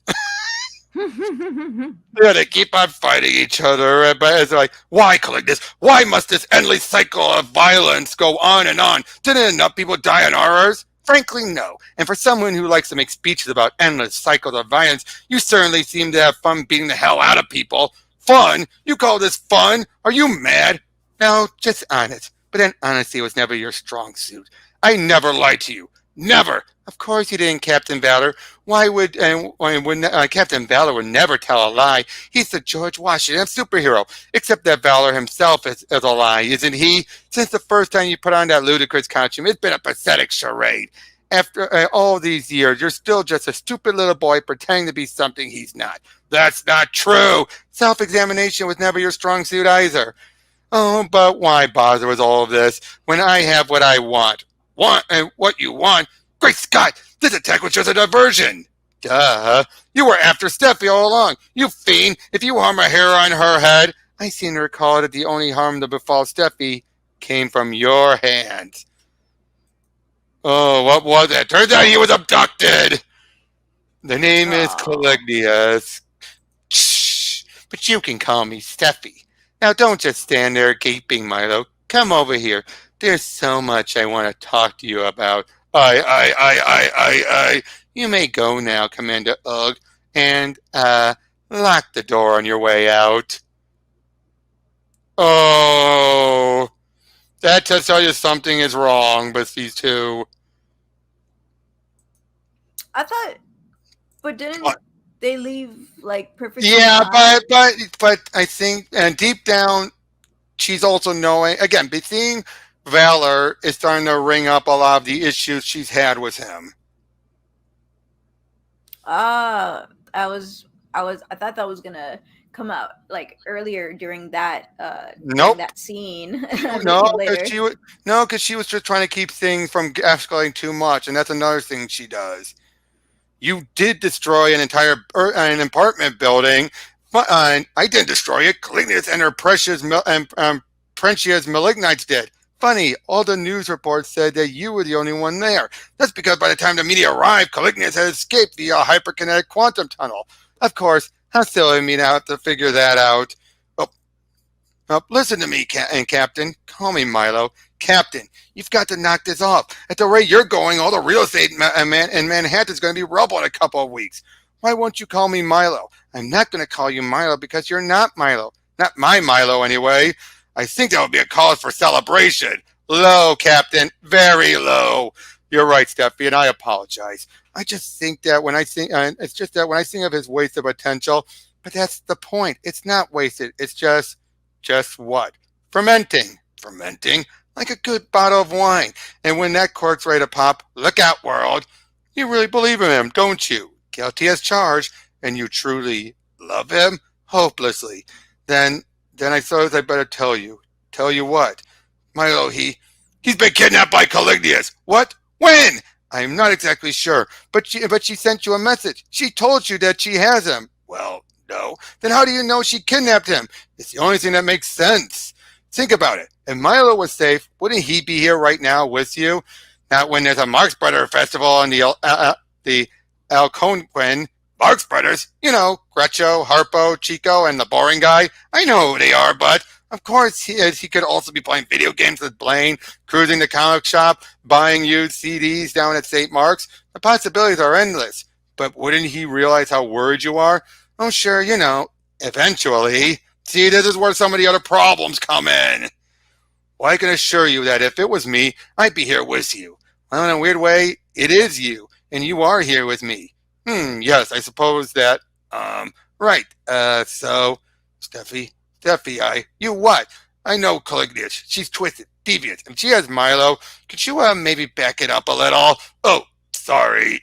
Yeah, they keep on fighting each other, but it's like, why, Caliginous? Why must this endless cycle of violence go on and on? Didn't enough people die on ours? Frankly, no. And for someone who likes to make speeches about endless cycles of violence, you certainly seem to have fun beating the hell out of people. Fun? You call this fun? Are you mad? No, just honest. But then honesty was never your strong suit. I never lied to you. Never. Of course you didn't, Captain Valor. Why would Captain Valor would never tell a lie? He's the George Washington superhero. Except that Valor himself is a lie, isn't he? Since the first time you put on that ludicrous costume, it's been a pathetic charade. After all these years, you're still just a stupid little boy pretending to be something he's not. That's not true. Self-examination was never your strong suit either. Oh, but why bother with all of this when I have what I want? And what you want? Great Scott! This attack was just a diversion! Duh. You were after Stephie all along. You fiend! If you harm a hair on her head, I seem to recall that the only harm that befall Stephie came from your hands. Oh, what was it? Turns out he was abducted! The name is Caliginous. Shh! But you can call me Stephie. Now don't just stand there gaping, Milo. Come over here. There's so much I want to talk to you about. You may go now, Commander Ugg, and, lock the door on your way out. Oh, that to tell you something is wrong with these two. I thought, but didn't they leave like perfectly? Yeah, but I think, and deep down, she's also knowing, again, seeing Valor is starting to ring up a lot of the issues she's had with him. I thought that was gonna come out like earlier during that Nope. during that scene. No, because she was just trying to keep things from escalating too much, and that's another thing she does. You did destroy an entire an apartment building, but I didn't destroy it. Caliginous and her precious Prentious Malignites did. Funny, all the news reports said that you were the only one there. That's because by the time the media arrived, Caliginous had escaped via a hyperkinetic quantum tunnel. Of course, how silly of me now to figure that out. Oh, listen to me, Captain. Call me Milo. Captain, you've got to knock this off. At the rate you're going, all the real estate in Manhattan is going to be rubble in a couple of weeks. Why won't you call me Milo? I'm not going to call you Milo because you're not Milo. Not my Milo, anyway. I think that would be a cause for celebration. Low, Captain. Very low. You're right, Stephie, and I apologize. I just think that when I think, it's just that when I think of his wasted potential, but that's the point. It's not wasted. It's just what? Fermenting. Fermenting like a good bottle of wine. And when that cork's ready to pop, look out, world. You really believe in him, don't you? Guilty as charged, and you truly love him? Hopelessly. Then I suppose I better tell you. Tell you what? Milo, he He's been kidnapped by Caliginous. What? When? I'm not exactly sure, but she sent you a message. She told you that she has him. Well, no. Then how do you know she kidnapped him? It's the only thing that makes sense. Think about it. If Milo was safe, wouldn't he be here right now with you? Not when there's a Marx Brother festival in the Algonquin. Marx Brothers? You know, Gretcho, Harpo, Chico, and the boring guy. I know who they are, but of course he is. He could also be playing video games with Blaine, cruising the comic shop, buying used CDs down at St. Mark's. The possibilities are endless. But wouldn't he realize how worried you are? Oh, sure, you know, eventually. See, this is where some of the other problems come in. Well, I can assure you that if it was me, I'd be here with you. Well, in a weird way, it is you, and you are here with me. Yes, I suppose that, right, so, Stephie, you what? I know Caliginous. She's twisted, devious, and she has Milo. Could you, maybe back it up a little? Oh, sorry.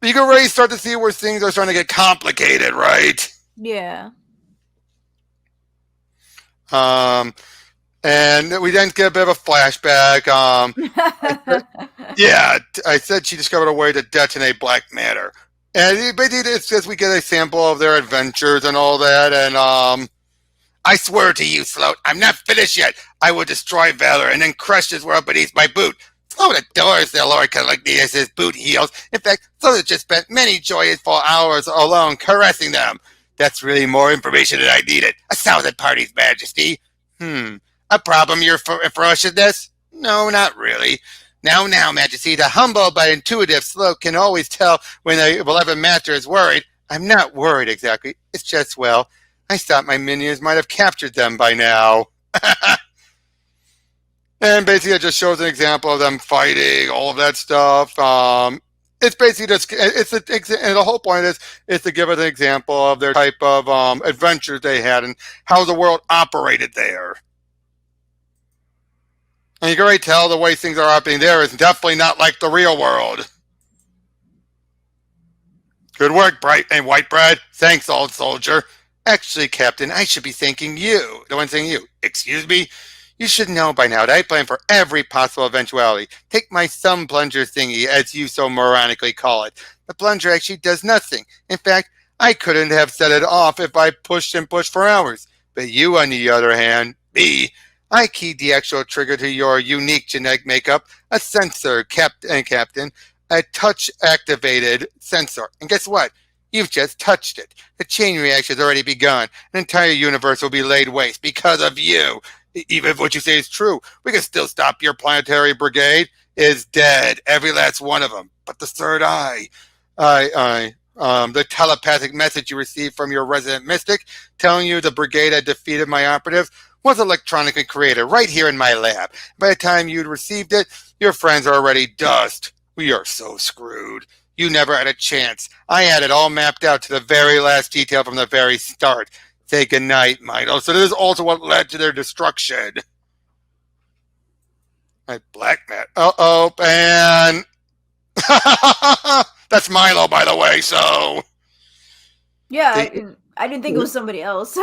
You can already start to see where things are starting to get complicated, right? Yeah. And we then get a bit of a flashback. I said she discovered a way to detonate black matter. And basically it's just we get a sample of their adventures and all that. And I swear to you, Sloat, I'm not finished yet. I will destroy Valor and then crush this world beneath my boot. Sloat adores the Lord Caliginous' boot heels. In fact, Sloat just spent many joyful hours alone caressing them. That's really more information than I needed. 1,000 parties, Majesty. A problem, your ferociousness? No, not really. Now, Majesty, the humble but intuitive Sloat can always tell when the beloved master is worried. I'm not worried exactly. It's just, well, I thought my minions might have captured them by now. And basically it just shows an example of them fighting, all of that stuff. It's basically just, and the whole point is to give us an example of their type of adventures they had and how the world operated there. And you can already tell the way things are operating there is definitely not like the real world. Good work, Bright and White Bread. Thanks, old soldier. Actually, Captain, I should be thanking you. The one saying you. Excuse me? You should know by now that I plan for every possible eventuality. Take my thumb plunger thingy, as you so moronically call it. The plunger actually does nothing. In fact, I couldn't have set it off if I pushed and pushed for hours. But you, on the other hand, me, I keyed the actual trigger to your unique genetic makeup, a sensor, Captain, a touch-activated sensor. And guess what? You've just touched it. The chain reaction has already begun. An entire universe will be laid waste because of you. Even if what you say is true, we can still stop your planetary brigade. Is dead, every last one of them. But the third eye, the telepathic message you received from your resident mystic telling you the brigade had defeated my operative was electronically created right here in my lab. By the time you'd received it, your friends are already dust. We are so screwed. You never had a chance. I had it all mapped out to the very last detail from the very start. Say goodnight, Milo. So this is also what led to their destruction. My black mat. Uh-oh, and that's Milo, by the way, so. Yeah, I didn't think it was somebody else.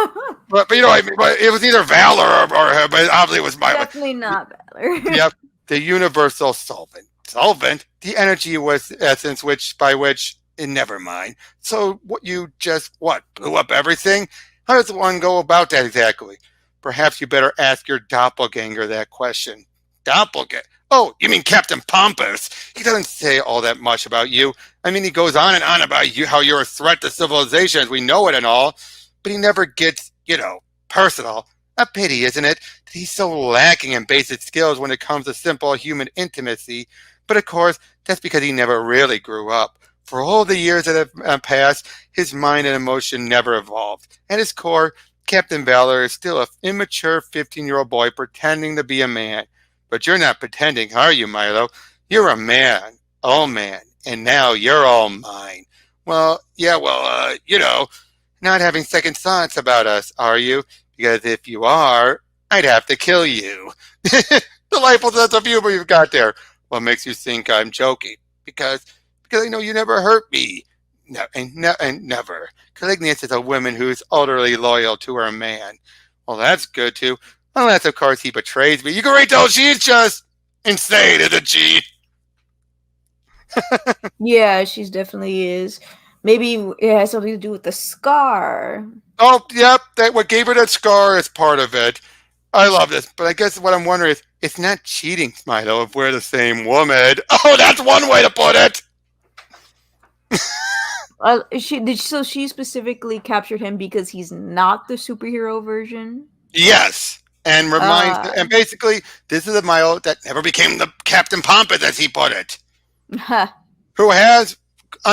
but you know what I mean? But it was either Valor or him, but obviously it was Milo. Definitely not Valor. Yep, the universal solvent. Solvent? The energy was essence by which, never mind. So what you just, blew up everything? How does one go about that exactly? Perhaps you better ask your doppelganger that question. Doppelganger? Oh, you mean Captain Pompous? He doesn't say all that much about you. I mean, he goes on and on about you, how you're a threat to civilization as we know it and all, but he never gets, personal. A pity, isn't it, that he's so lacking in basic skills when it comes to simple human intimacy. But of course, that's because he never really grew up. For all the years that have passed, his mind and emotion never evolved. At his core, Captain Valor is still an immature 15-year-old boy pretending to be a man. But you're not pretending, are you, Milo? You're a man, all man, and now you're all mine. Well, not having second thoughts about us, are you? Because if you are, I'd have to kill you. Delightful sense of humor you've got there. What makes you think I'm joking? Because I know you never hurt me. No, and never. Caliginous is a woman who's utterly loyal to her man. Well, that's good too. Unless, of course, he betrays me. You can already tell she's just Insane, isn't she? Yeah, she's definitely is. Maybe it has something to do with the scar. Oh, yep. That what gave her that scar is part of it. I love this, but I guess what I'm wondering is, it's not cheating, Milo, if we're the same woman. Oh, that's one way to put it. So she specifically captured him because he's not the superhero version. Yes, and Uh, and basically, this is a Milo that never became the Captain Pompous, as he put it, who has,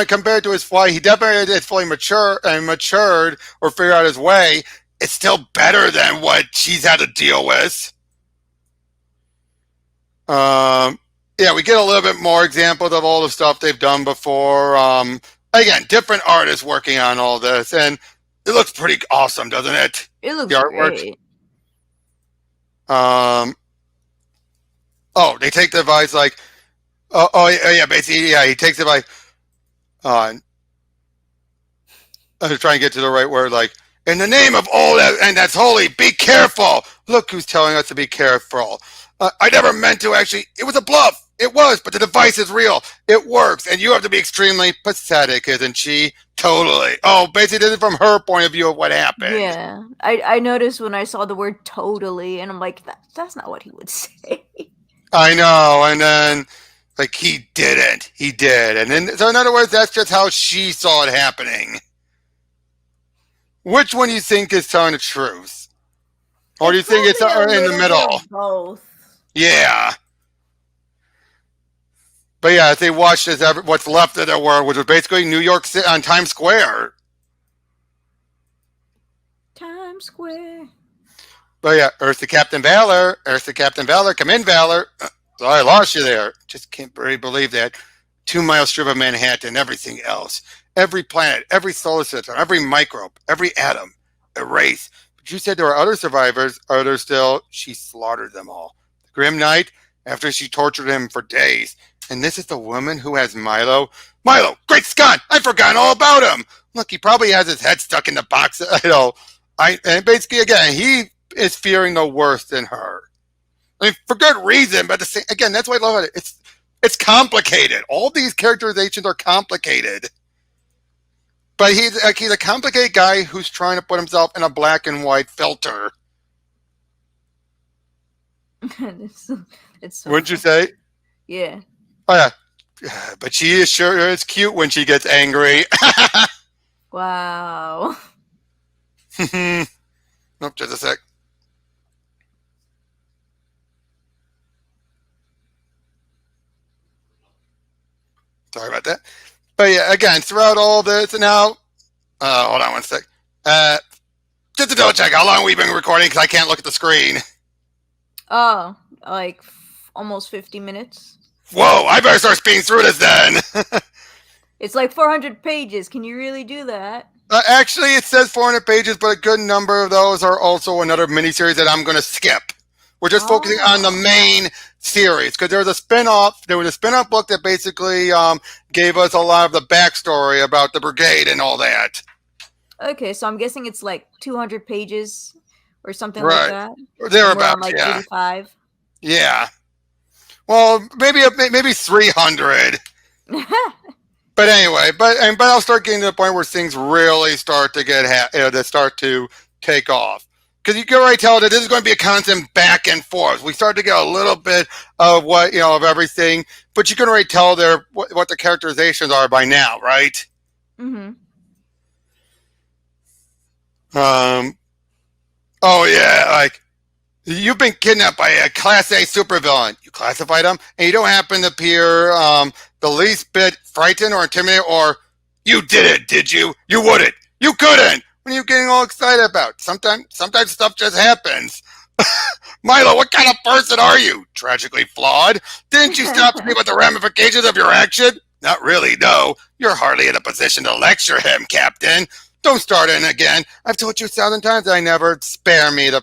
compared to his fly, he definitely is fully mature and matured or figured out his way. It's still better than what she's had to deal with. Um, yeah, we get a little bit more examples of all the stuff they've done before. Again, different artists working on all this, and it looks pretty awesome, doesn't it? it looks The artwork. great. Oh, they take the advice like, yeah, basically, yeah, he takes it like, I'm trying to get to the right word, like, in the name of all that, and that's holy, be careful. Look who's telling us to be careful. I never meant to actually, it was a bluff. It was, but the device is real. It works, and you have to be extremely pathetic, isn't she? Totally. Oh, basically, this is from her point of view of what happened. Yeah, I noticed when I saw the word totally, and I'm like, that's not what he would say. I know, and then, like, he didn't. He did. And then, so in other words, that's just how she saw it happening. Which one do you think is telling the truth? Or do you think it's in the middle? Both. Yeah. But yeah, if they watched this, what's left of the world, which was basically New York City on Times Square. Times Square. But yeah, Earth to Captain Valor. Earth to Captain Valor. Come in, Valor. So I lost you there. Just can't really believe that. 2 mile strip of Manhattan, everything else. Every planet, every solar system, every microbe, every atom, erased. But you said there are other survivors. Are there still? She slaughtered them all. The Grim Knight, after she tortured him for days. And this is the woman who has Milo. Milo, great Scott! I've forgotten all about him. Look, he probably has his head stuck in the box. And basically, again, he is fearing the worst in her. I mean, for good reason, but again, that's why I love it. It's complicated. All these characterizations are complicated. But he's a complicated guy who's trying to put himself in a black and white filter. it's so Wouldn't you say? Yeah. Oh, yeah. But she is sure is cute when she gets angry. Wow. Nope, just a sec. Sorry about that. But yeah, again, throughout all this, now, hold on one sec. Just to double check, how long we've been recording, because I can't look at the screen. Oh, like almost 50 minutes. Whoa, I better start speeding through this then. It's like 400 pages. Can you really do that? Actually, it says 400 pages, but a good number of those are also another miniseries that I'm going to skip. We're just focusing on the main series, because there was a spin-off. There was a spin-off book that basically gave us a lot of the backstory about the brigade and all that. Okay, so I'm guessing it's like 200 pages or something Right. like that. Thereabouts, like yeah. 85. Yeah. Well, maybe 300. But anyway, but I'll start getting to the point where things really start to to take off. Because you can already tell that this is going to be a constant back and forth. We start to get a little bit of of everything, but you can already tell what the characterizations are by now, right? Mm-hmm. Oh yeah, like, you've been kidnapped by a Class A supervillain. You classified him, and you don't happen to appear the least bit frightened or intimidated, or you did it, did you? You wouldn't. You couldn't. What are you getting all excited about? Sometimes stuff just happens. Milo, what kind of person are you? Tragically flawed. Didn't you stop to think about the ramifications of your action? Not really, no. You're hardly in a position to lecture him, Captain. Don't start in again. I've told you 1,000 times I never spare me the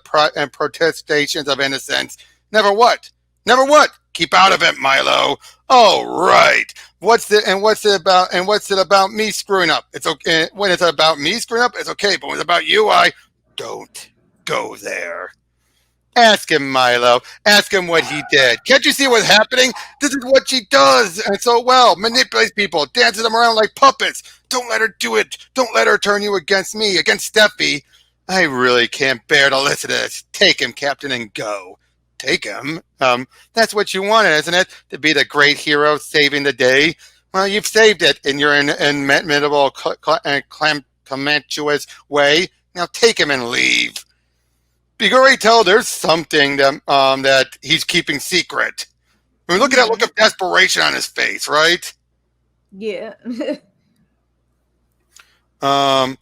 protestations of innocence. Never what? Never what? Keep out of it, Milo. Oh, right. What's it about me screwing up? It's okay. When it's about me screwing up, it's okay. But when it's about you, I don't go there. Ask him, Milo. Ask him what he did. Can't you see what's happening? This is what she does, and so well. Manipulates people, dances them around like puppets. Don't let her do it. Don't let her turn you against me, against Stephie. I really can't bear to listen to this. Take him, Captain, and go. Take him? That's what you wanted, isn't it? To be the great hero saving the day? Well, you've saved it in your inimitable, calamitous way. Now take him and leave. You can already tell there's something that he's keeping secret. I mean, look at that look of desperation on his face, right? Yeah. I'm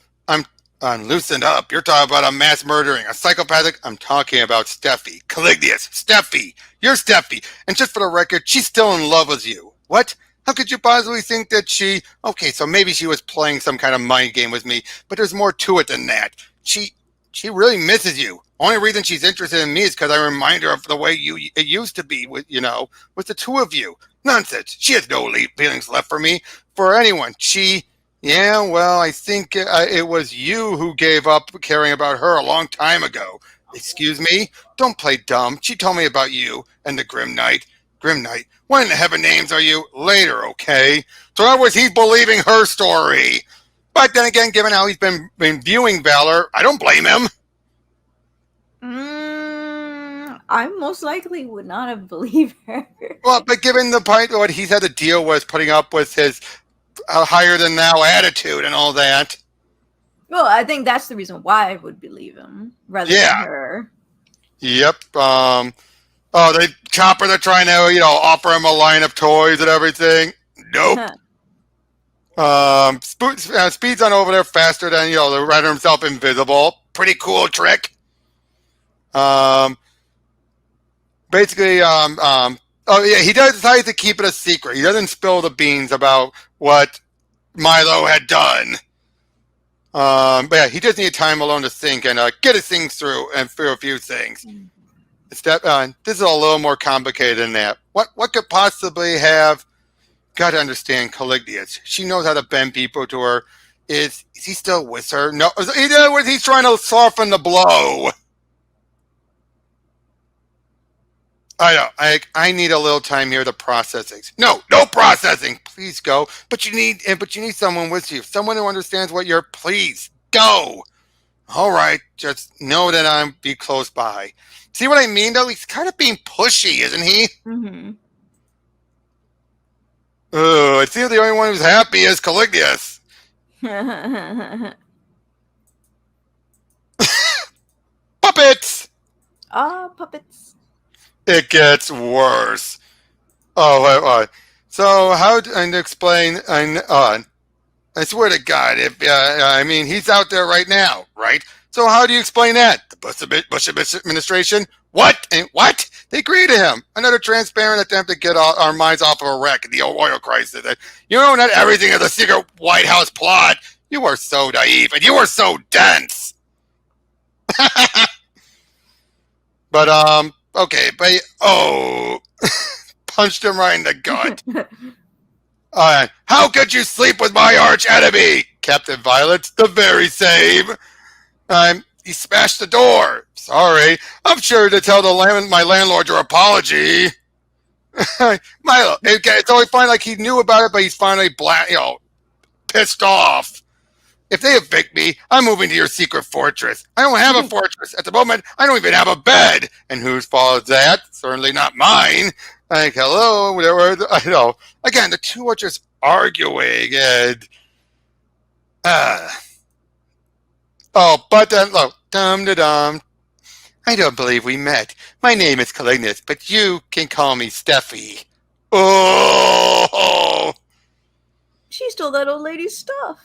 loosened up. You're talking about a mass murdering, a psychopathic. I'm talking about Stephie. Caliginous. Stephie. You're Stephie. And just for the record, she's still in love with you. What? How could you possibly think that she... Okay, so maybe she was playing some kind of mind game with me, but there's more to it than that. She really misses you. Only reason she's interested in me is because I remind her of the way it used to be with the two of you. Nonsense. She has no feelings left for me, for anyone. Yeah, well, I think it was you who gave up caring about her a long time ago. Excuse me? Don't play dumb. She told me about you and the Grim Knight. Grim Knight? What in the heaven names are you? Later, okay? So in other words, he's believing her story. But then again, given how he's been viewing Valor, I don't blame him. I most likely would not have believed her. Well, but given the point what he's had to deal with putting up with his higher than thou attitude and all that. Well, I think that's the reason why I would believe him rather than her. Yep. They Chopper, they're trying to, offer him a line of toys and everything. Nope. Speeds on over there faster than, to render himself invisible. Pretty cool trick. Basically, he does decide to keep it a secret. He doesn't spill the beans about what Milo had done. But yeah, he just needed time alone to think and get his things through and through a few things. This is a little more complicated than that. What could possibly have? Got to understand Caliginous. She knows how to bend people to her. Is he still with her? No. He's trying to soften the blow. I know. I need a little time here to process things. No processing. Please go. But you need someone with you. Someone who understands what you're. Please go. All right. Just know that I'm be close by. See what I mean, though? He's kind of being pushy, isn't he? Mm-hmm. Oh, it seems the only one who's happy is Caliginous. Puppets! Puppets. It gets worse. Oh, wait. So how to explain? I swear to God, he's out there right now, right? So how do you explain that? The Bush administration? What? And what? They created him. Another transparent attempt to get our minds off of a wreck, the oil crisis. Not everything is a secret White House plot. You are so naive, and you are so dense. But, okay, but, punched him right in the gut. How could you sleep with my arch enemy? Captain Valor, the very same. He smashed the door. Sorry. I'm sure to tell my landlord your apology. Milo, it's always fine like he knew about it, but he's finally pissed off. If they evict me, I'm moving to your secret fortress. I don't have a fortress. At the moment, I don't even have a bed. And whose fault is that? Certainly not mine. Hello, whatever. I know. Again, the two are just arguing and... but then, look, dum-da-dum. I don't believe we met. My name is Caliginous, but you can call me Stephie. Oh! She stole that old lady's stuff.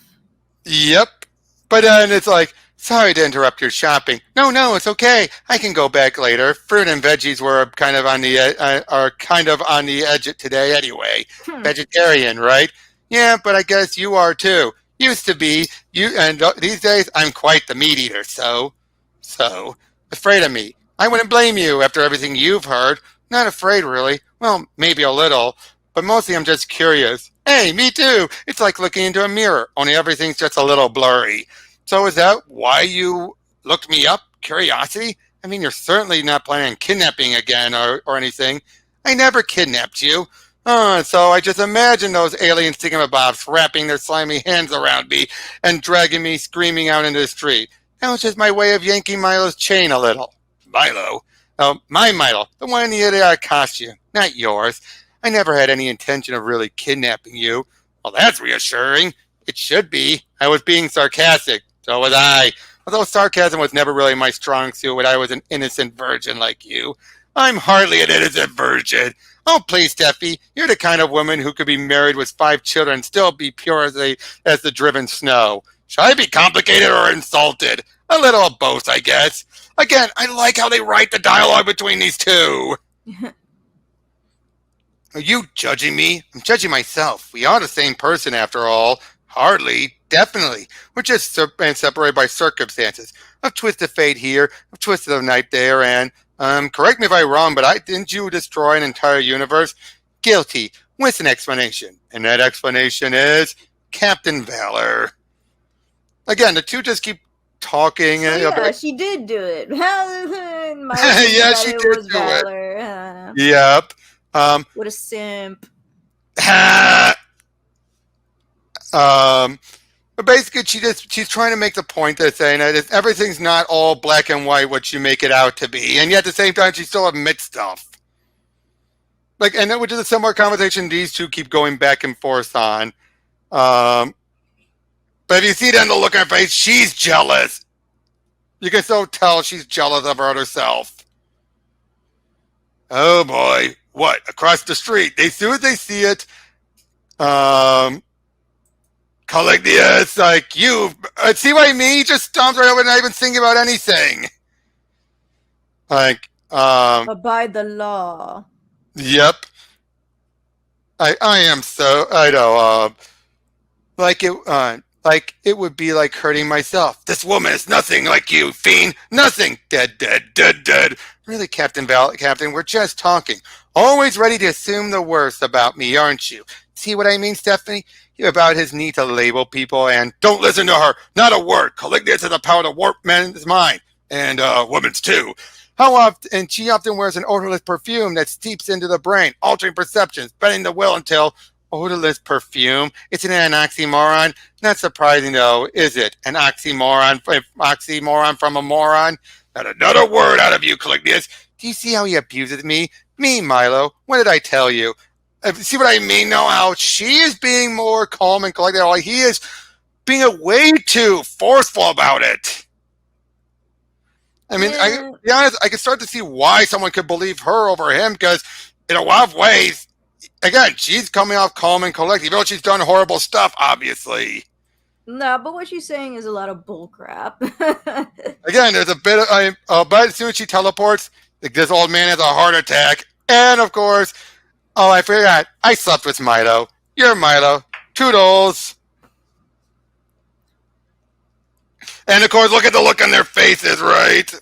Yep. But then it's like, sorry to interrupt your shopping. No, it's okay. I can go back later. Fruit and veggies were kind of on the edge today anyway. Vegetarian, right? Yeah, but I guess you are too. Used to be. And these days, I'm quite the meat eater, so afraid of me. I wouldn't blame you after everything you've heard. Not afraid, really. Well, maybe a little, but mostly I'm just curious. Hey, me too. It's like looking into a mirror, only everything's just a little blurry. So is that why you looked me up? Curiosity? I mean, you're certainly not planning on kidnapping again or anything. I never kidnapped you. So I just imagine those alien thingamabobs wrapping their slimy hands around me and dragging me screaming out into the street. That was just my way of yanking Milo's chain a little. Milo? Oh, my Milo, the one in the idiotic costume, not yours. I never had any intention of really kidnapping you. Well, that's reassuring. It should be. I was being sarcastic. So was I. Although sarcasm was never really my strong suit when I was an innocent virgin like you. I'm hardly an innocent virgin. Oh, please, Stephie, you're the kind of woman who could be married with 5 children and still be pure as the driven snow. Should I be complicated or insulted? A little of both, I guess. Again, I like how they write the dialogue between these two. Are you judging me? I'm judging myself. We are the same person after all. Hardly. Definitely. We're just separated by circumstances. A twist of fate here, a twist of night there, and, correct me if I'm wrong, but didn't you destroy an entire universe? Guilty. With an explanation. And that explanation is Captain Valor. Again, the two just keep talking. So yeah, she did do it. Yeah, she did do Valor. it. Yep. What a simp. But basically, she's trying to make the point that saying that everything's not all black and white what you make it out to be, and yet at the same time, she still admits stuff. Which is a similar conversation these two keep going back and forth on. But if you see it in the look on her face, she's jealous. You can so tell she's jealous of her other self. Oh boy. What? Across the street. As soon as they see it, Caliginous, like, you see what I mean? He just stomps right over and not even thinking about anything. Abide the law. Yep. I am so, I know, it would be like hurting myself. This woman is nothing like you, fiend. Nothing. Dead, dead, dead, dead. Really, Captain, we're just talking. Always ready to assume the worst about me, aren't you? See what I mean, Stephie? About his need to label people and don't listen to her. Not a word. Caliginous has the power to warp men's mind. And women's too. How often? And she often wears an odorless perfume that steeps into the brain, altering perceptions, bending the will until odorless perfume. Isn't it an oxymoron? Not surprising though, is it? An oxymoron from a moron? Not another word out of you, Caliginous. Do you see how he abuses me? Me, Milo. What did I tell you? See what I mean now? How she is being more calm and collected, while he is being way too forceful about it. I mean, to be honest, I can start to see why someone could believe her over him, because in a lot of ways, again, she's coming off calm and collected, even though she's done horrible stuff, obviously. No, but what she's saying is a lot of bullcrap. Again, there's a bit of, but as soon as she teleports, this old man has a heart attack, and of course, oh, I forgot, I slept with Milo. You're Milo. Toodles. And of course, look at the look on their faces, right?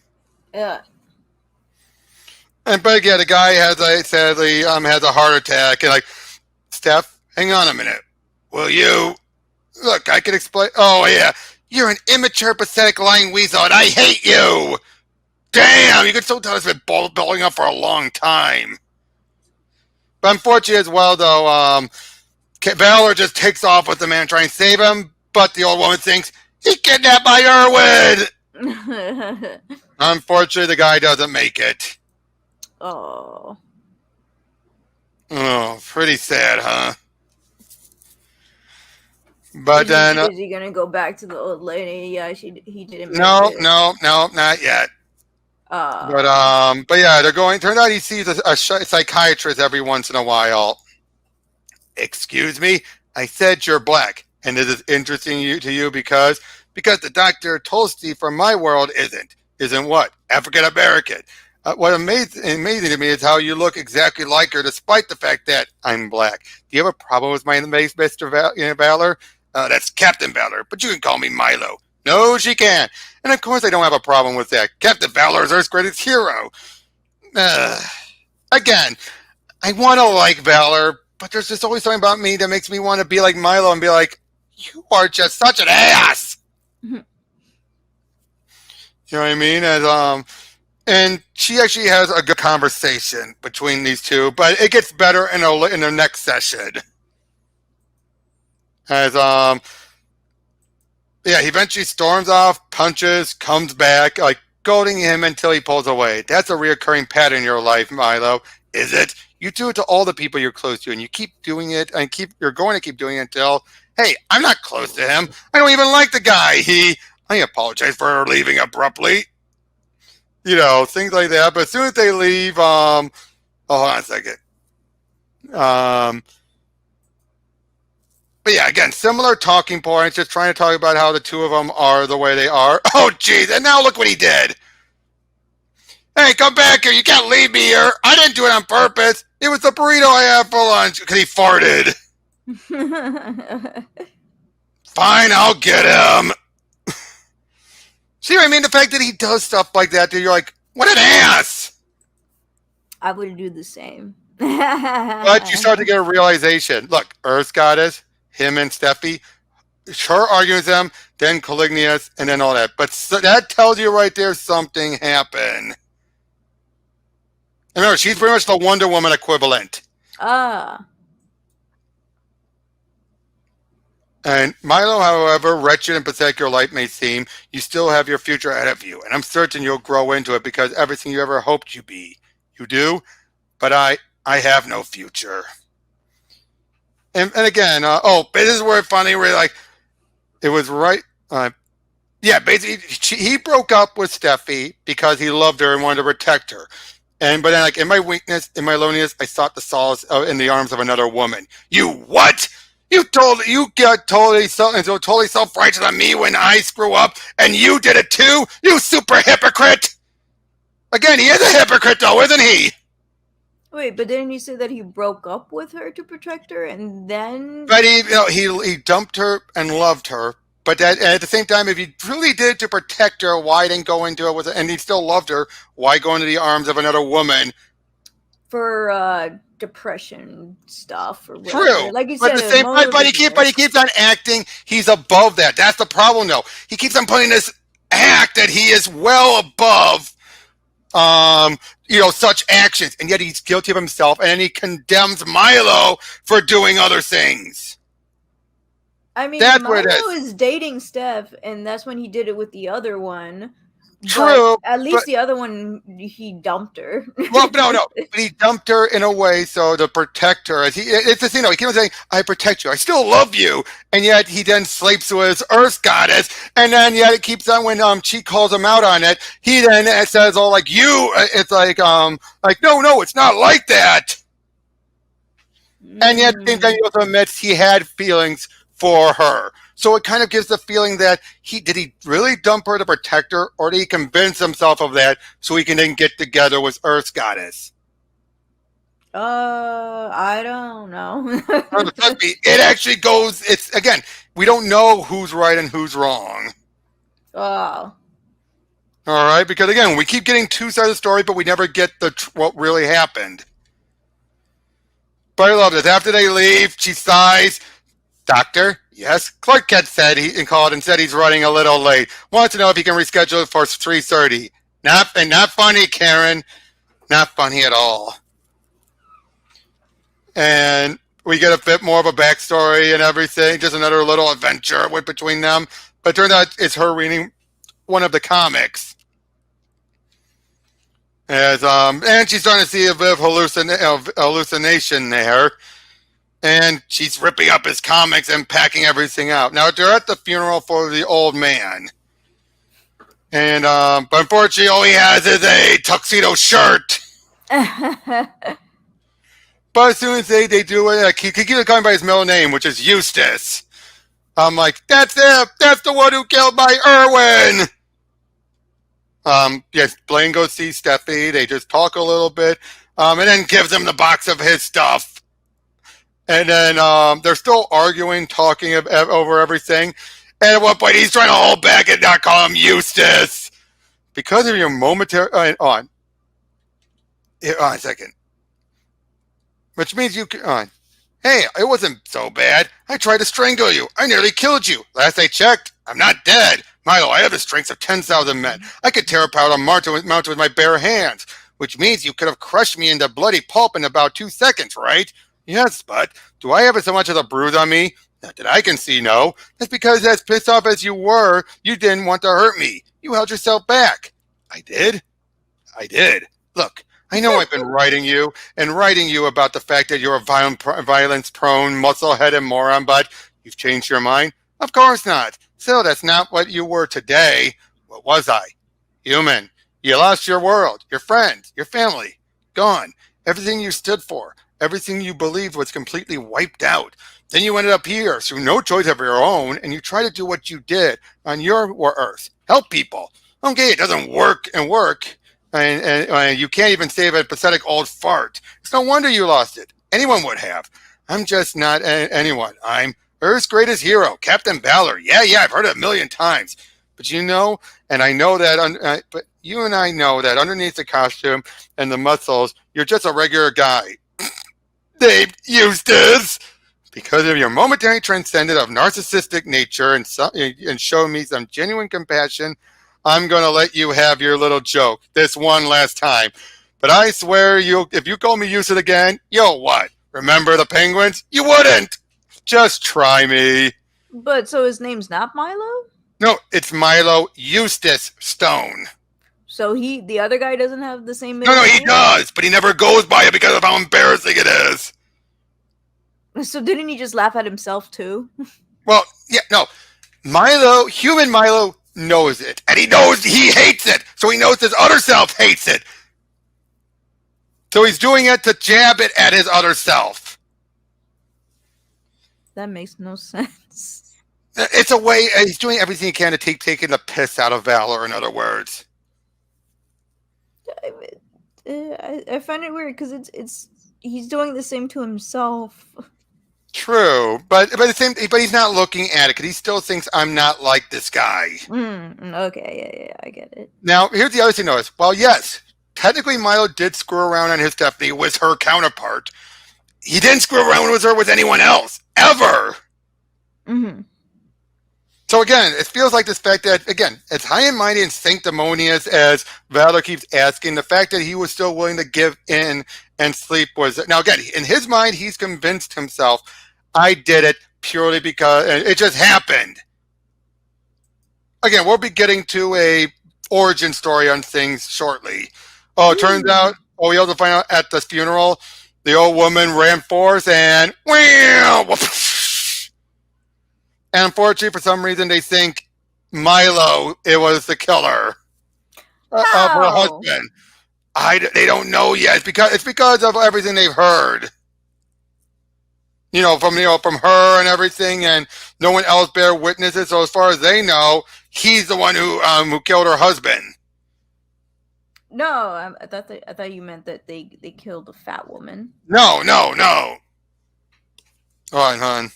Yeah. And but yeah, the guy sadly has a heart attack, and like, Steph, hang on a minute. Will you? Look, I can explain. Oh yeah, you're an immature, pathetic, lying weasel, and I hate you. Damn, you can so tell it's been building up for a long time. But unfortunately as well, though, Valor just takes off with the man trying to save him, but the old woman thinks he kidnapped my Irwin. Unfortunately, the guy doesn't make it. Oh. Oh, pretty sad, huh? But then, is he gonna go back to the old lady? Yeah, he didn't. No, not yet. But yeah, they're going. Turns out he sees a psychiatrist every once in a while. Excuse me, I said you're black, and this is interesting to you because the doctor told Steve from my world isn't what? African American. What amazing to me is how you look exactly like her, despite the fact that I'm black. Do you have a problem with my name, Mr. Valor? That's Captain Valor, but you can call me Milo. No, she can't. And of course I don't have a problem with that. Captain Valor is Earth's greatest hero. Again, I want to like Valor, but there's just always something about me that makes me want to be like Milo and be like, you are just such an ass. You know what I mean? And she actually has a good conversation between these two, but it gets better in the next session. As yeah, he eventually storms off, punches, comes back, like goading him until he pulls away. That's a reoccurring pattern in your life, Milo. Is it? You do it to all the people you're close to, and you keep doing it, and you're going to keep doing it until, hey, I'm not close to him. I don't even like the guy. I apologize for leaving abruptly. Things like that. But as soon as they leave, hold on a second. But yeah, again, similar talking points, just trying to talk about how the two of them are the way they are. Oh, geez, and now look what he did. Hey, come back here. You can't leave me here. I didn't do it on purpose. It was the burrito I had for lunch because he farted. Fine, I'll get him. See what I mean? The fact that he does stuff like that, dude, you're like, what an ass. I would do the same. But you start to get a realization. Look, Earth Goddess, him and Stephie, her arguing with them, then Caliginous, and then all that. But that tells you right there something happened. And remember, she's pretty much the Wonder Woman equivalent. And Milo, however, wretched and pathetic your life may seem, you still have your future ahead of you. And I'm certain you'll grow into it because everything you ever hoped you'd be. You do, but I have no future. And again, this is where it finally really, like, it was right. Yeah, basically, he broke up with Stephie because he loved her and wanted to protect her. But then, like, in my weakness, in my loneliness, I sought the solace in the arms of another woman. You what? You got totally self-righteous on me when I screw up, and you did it too? You super hypocrite! Again, he is a hypocrite, though, isn't he? Wait, but didn't you say that he broke up with her to protect her, and then? But he dumped her and loved her. But at the same time, if he truly did it to protect her, why didn't go into it with her? And he still loved her? Why go into the arms of another woman? For depression stuff or whatever. True, like you but said, the same, but he keeps on acting. He's above that. That's the problem, though. He keeps on putting this act that he is well above, such actions, and yet he's guilty of himself, and then he condemns Milo for doing other things. I mean, that's Milo is dating Steph, and that's when he did it with the other one. True. But at least the other one, he dumped her. Well, no. But he dumped her in a way so to protect her. It's the thing, he keeps saying, I protect you. I still love you. And yet he then sleeps with his Earth Goddess. And then yet it keeps on when she calls him out on it. He then says, oh, like you. It's like no, it's not like that. And yet he also admits he had feelings for her. So it kind of gives the feeling that did he really dump her to protect her, or did he convince himself of that so he can then get together with Earth's Goddess? I don't know. It actually goes, again, we don't know who's right and who's wrong. Oh. All right, because again, we keep getting two sides of the story, but we never get what really happened. But I love this. After they leave, she sighs. Doctor, yes. Clark Kent said called and said he's running a little late. Wants to know if he can reschedule it for 3:30. Not funny, Karen. Not funny at all. And we get a bit more of a backstory and everything. Just another little adventure between them. But it turns out it's her reading one of the comics. And she's starting to see a bit of hallucination there. And she's ripping up his comics and packing everything out. Now, they're at the funeral for the old man. And, but unfortunately, all he has is a tuxedo shirt. But as soon as they do it, he keeps calling by his middle name, which is Eustace. I'm like, that's it. That's the one who killed my Irwin. Yes, Blaine goes see Stephie. They just talk a little bit. And then gives him the box of his stuff. And then they're still arguing, talking over everything. And at one point, he's trying to hold back and not call him Eustace. Because of your momentary... on a second. Which means you can... Hey, it wasn't so bad. I tried to strangle you. I nearly killed you. Last I checked, I'm not dead. Milo, I have the strength of 10,000 men. I could tear apart a mountain with my bare hands, which means you could have crushed me into bloody pulp in about 2 seconds, right? Yes, but do I have so much as a bruise on me? Not that I can see, no. That's because as pissed off as you were, you didn't want to hurt me. You held yourself back. I did? I did. Look, I know I've been writing you about the fact that you're a violence-prone, muscle-headed moron, but you've changed your mind? Of course not. Still, that's not what you were today. What was I? Human. You lost your world, your friends, your family. Gone. Everything you stood for, everything you believed was completely wiped out. Then you ended up here through no choice of your own, and you try to do what you did on your earth. Help people. Okay, it doesn't work, and you can't even save a pathetic old fart. It's no wonder you lost it. Anyone would have. I'm just not anyone. I'm Earth's greatest hero, Captain Valor. Yeah, I've heard it a million times. But you know, and I know that, but you and I know that underneath the costume and the muscles, you're just a regular guy. Named Eustace. Because of your momentary transcendence of narcissistic nature and showing me some genuine compassion, I'm going to let you have your little joke this one last time. But I swear, if you call me Eustace again, you'll what? Remember the penguins? You wouldn't. Just try me. But so his name's not Milo? No, it's Milo Eustace Stone. So the other guy doesn't have the same middle No, name? he does, but he never goes by it because of how embarrassing it is. So didn't he just laugh at himself too? Well, yeah, no. Human Milo knows it, and he knows he hates it, so he knows his other self hates it. So he's doing it to jab it at his other self. That makes no sense. It's a way, he's doing everything he can to taking the piss out of Valor, in other words. I find it weird because he's doing the same to himself. True, but he's not looking at it because he still thinks I'm not like this guy. Okay, yeah, I get it. Now, here's the other thing, though. Well, yes, technically Milo did screw around on his Stephie with her counterpart. He didn't screw around with her with anyone else, ever. Mm-hmm. So again, it feels like this fact that, again, as high and mighty and sanctimonious as Valor keeps asking, the fact that he was still willing to give in and sleep was... Now again, in his mind, he's convinced himself, I did it purely because it just happened. Again, we'll be getting to a origin story on things shortly. Oh, it turns out, we also find out at the funeral, the old woman ran forth and... And unfortunately, for some reason, they think Milo was the killer of her husband. They don't know yet. It's because of everything they've heard. From her and everything, and no one else bear witnesses. So as far as they know, he's the one who killed her husband. No, I thought you meant that they killed a fat woman. No. All right, hon.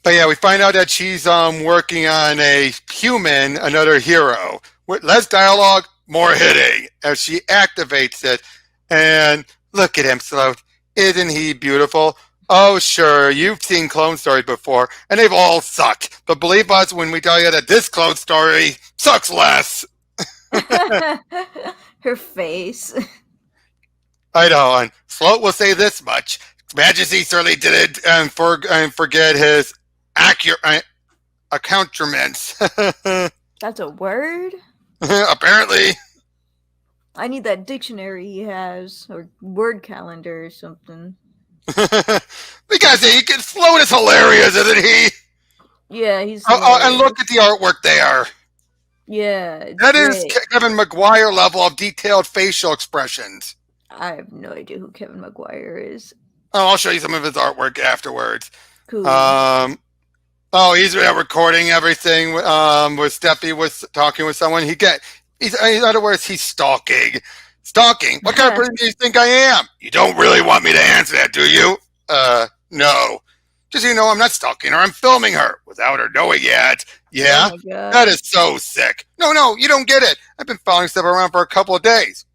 But yeah, we find out that she's working on a human, another hero. With less dialogue, more hitting, as she activates it. And look at him, Sloth. Isn't he beautiful? Oh, sure, you've seen clone stories before, and they've all sucked. But believe us when we tell you that this clone story sucks less. Her face. I know, and Sloat will say this much. Majesty certainly did it forget his accurate accoutrements. That's a word? Apparently. I need that dictionary he has, or word calendar or something. Because Sloat is hilarious, isn't he? Yeah, he's and look at the artwork there. Yeah, that is Kevin McGuire level of detailed facial expressions. I have no idea who Kevin McGuire is. Oh, I'll show you some of his artwork afterwards. Cool. He's recording everything. With Stephie was talking with someone. In other words, he's stalking. Stalking? What kind of person do you think I am? You don't really want me to answer that, do you? No. Just so you know, I'm not stalking her. I'm filming her without her knowing yet. Oh Yeah? my That god. is so sick. No, you don't get it. I've been following Steph around for a couple of days.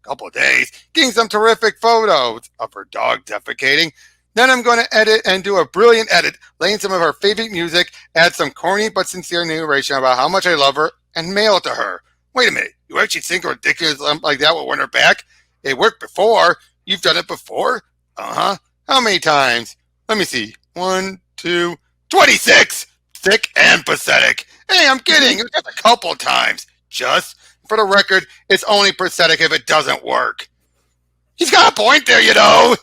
Getting some terrific photos of her dog defecating. Then I'm going to edit and do a brilliant edit, laying some of her favorite music, add some corny but sincere narration about how much I love her, and mail it to her. Wait a minute. You actually think a ridiculous lump like that will win her back? It worked before. You've done it before? Uh-huh. How many times? Let me see. 1, 2, 26! Sick and pathetic. Hey, I'm kidding. It was just a couple times. Just for the record, it's only pathetic if it doesn't work. He's got a point there, you know.